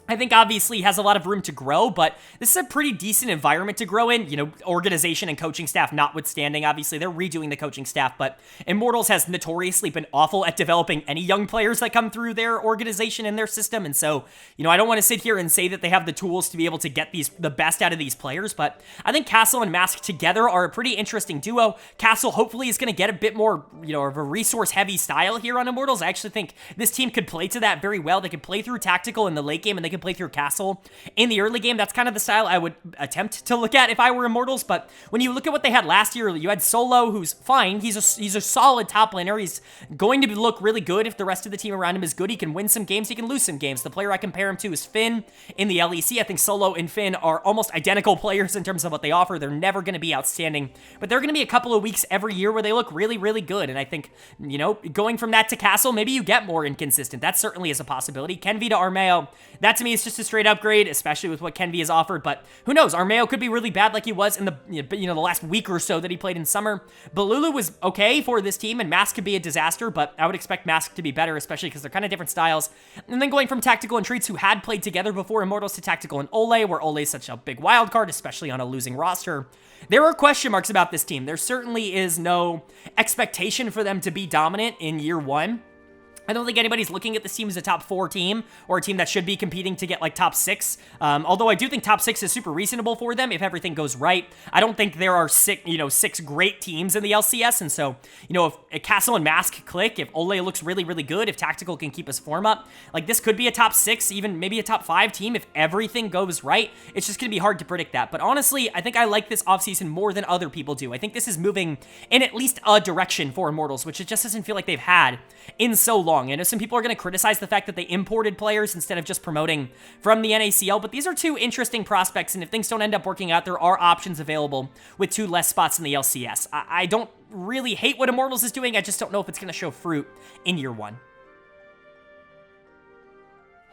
[SPEAKER 1] I think obviously he has a lot of room to grow, but this is a pretty decent environment to grow in, you know, organization and coaching staff notwithstanding. Obviously, they're redoing the coaching staff, but Immortals has notoriously been awful at developing any young players that come through their organization and their system, and so, you know, I don't want to sit here and say that they have the tools to be able to get the best out of these players, but I think Castle and Mask together are a pretty interesting duo. Castle hopefully is going to get a bit more, you know, of a resource-heavy style here on Immortals. I actually think this team could play to that very well. They could play through tactical in the late game, and they can play through Castle in the early game. That's kind of the style I would attempt to look at if I were Immortals, but when you look at what they had last year, you had Solo, who's fine. He's a solid top laner. He's going to look really good if the rest of the team around him is good. He can win some games. He can lose some games. The player I compare him to is Finn in the LEC. I think Solo and Finn are almost identical players in terms of what they offer. They're never going to be outstanding, but they're going to be a couple of weeks every year where they look really, really good, and I think, you know, going from that to Castle, maybe you get more inconsistent. That certainly is a possibility. Kenvi to Armeo, that to me is just a straight upgrade, especially with what Kenvi has offered, but who knows? Armeo could be really bad like he was in the, you know, the last week or so that he played in summer. Balulu was okay for this team, and Mask could be a disaster, but I would expect Mask to be better, especially because they're kind of different styles. And then going from Tactical and Treats, who had played together before Immortals, to Tactical and Ole, where Ole is such a big wild card, especially on a losing roster. There are question marks about this team. There certainly is no expectation for them to be dominant in year one. I don't think anybody's looking at this team as a top 4 team or a team that should be competing to get like top 6. Although I do think top 6 is super reasonable for them if everything goes right. I don't think there are 6 great teams in the LCS. And so, if Castle and Mask click, if Ole looks really, really good, if Tactical can keep his form up, like this could be a top 6, even maybe a top 5 team if everything goes right. It's just going to be hard to predict that. But honestly, I think I like this offseason more than other people do. I think this is moving in at least a direction for Immortals, which it just doesn't feel like they've had in so long. I know some people are going to criticize the fact that they imported players instead of just promoting from the NACL, but these are 2 interesting prospects, and if things don't end up working out, there are options available with 2 less spots in the LCS. I don't really hate what Immortals is doing, I just don't know if it's going to show fruit in year 1.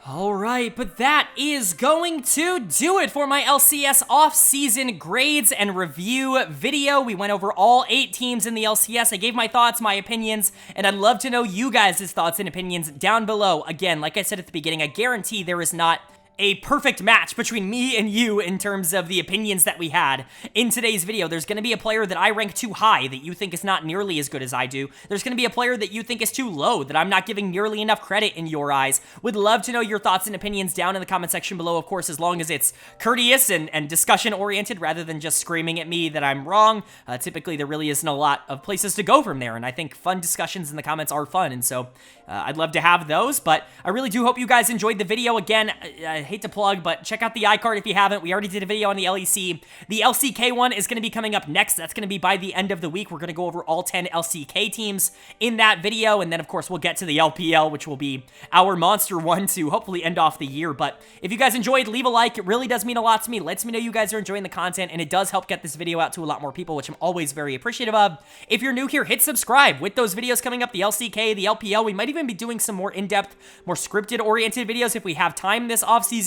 [SPEAKER 1] Alright, but that is going to do it for my LCS off-season grades and review video. We went over all 8 teams in the LCS. I gave my thoughts, my opinions, and I'd love to know you guys' thoughts and opinions down below. Again, like I said at the beginning, I guarantee there is not a perfect match between me and you in terms of the opinions that we had in today's video. There's going to be a player that I rank too high that you think is not nearly as good as I do. There's going to be a player that you think is too low that I'm not giving nearly enough credit in your eyes. Would love to know your thoughts and opinions down in the comment section below, of course, as long as it's courteous and discussion-oriented rather than just screaming at me that I'm wrong. Typically, there really isn't a lot of places to go from there, and I think fun discussions in the comments are fun, and so I'd love to have those, but I really do hope you guys enjoyed the video. Again, I hate to plug, but check out the iCard if you haven't. We already did a video on the LEC. The LCK one is going to be coming up next. That's going to be by the end of the week. We're going to go over all 10 LCK teams in that video, and then, of course, we'll get to the LPL, which will be our monster one to hopefully end off the year. But if you guys enjoyed, leave a like. It really does mean a lot to me. It lets me know you guys are enjoying the content, and it does help get this video out to a lot more people, which I'm always very appreciative of. If you're new here, hit subscribe. With those videos coming up, the LCK, the LPL, we might even be doing some more in-depth, more scripted-oriented videos if we have time this offseason.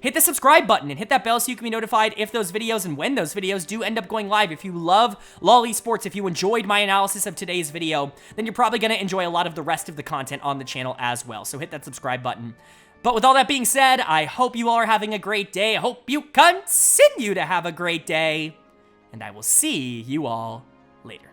[SPEAKER 1] Hit the subscribe button and hit that bell so you can be notified if those videos and when those videos do end up going live. If you love lolesports, if you enjoyed my analysis of today's video, then you're probably going to enjoy a lot of the rest of the content on the channel as well. So hit that subscribe button. But with all that being said, I hope you all are having a great day. I hope you continue to have a great day. And I will see you all later.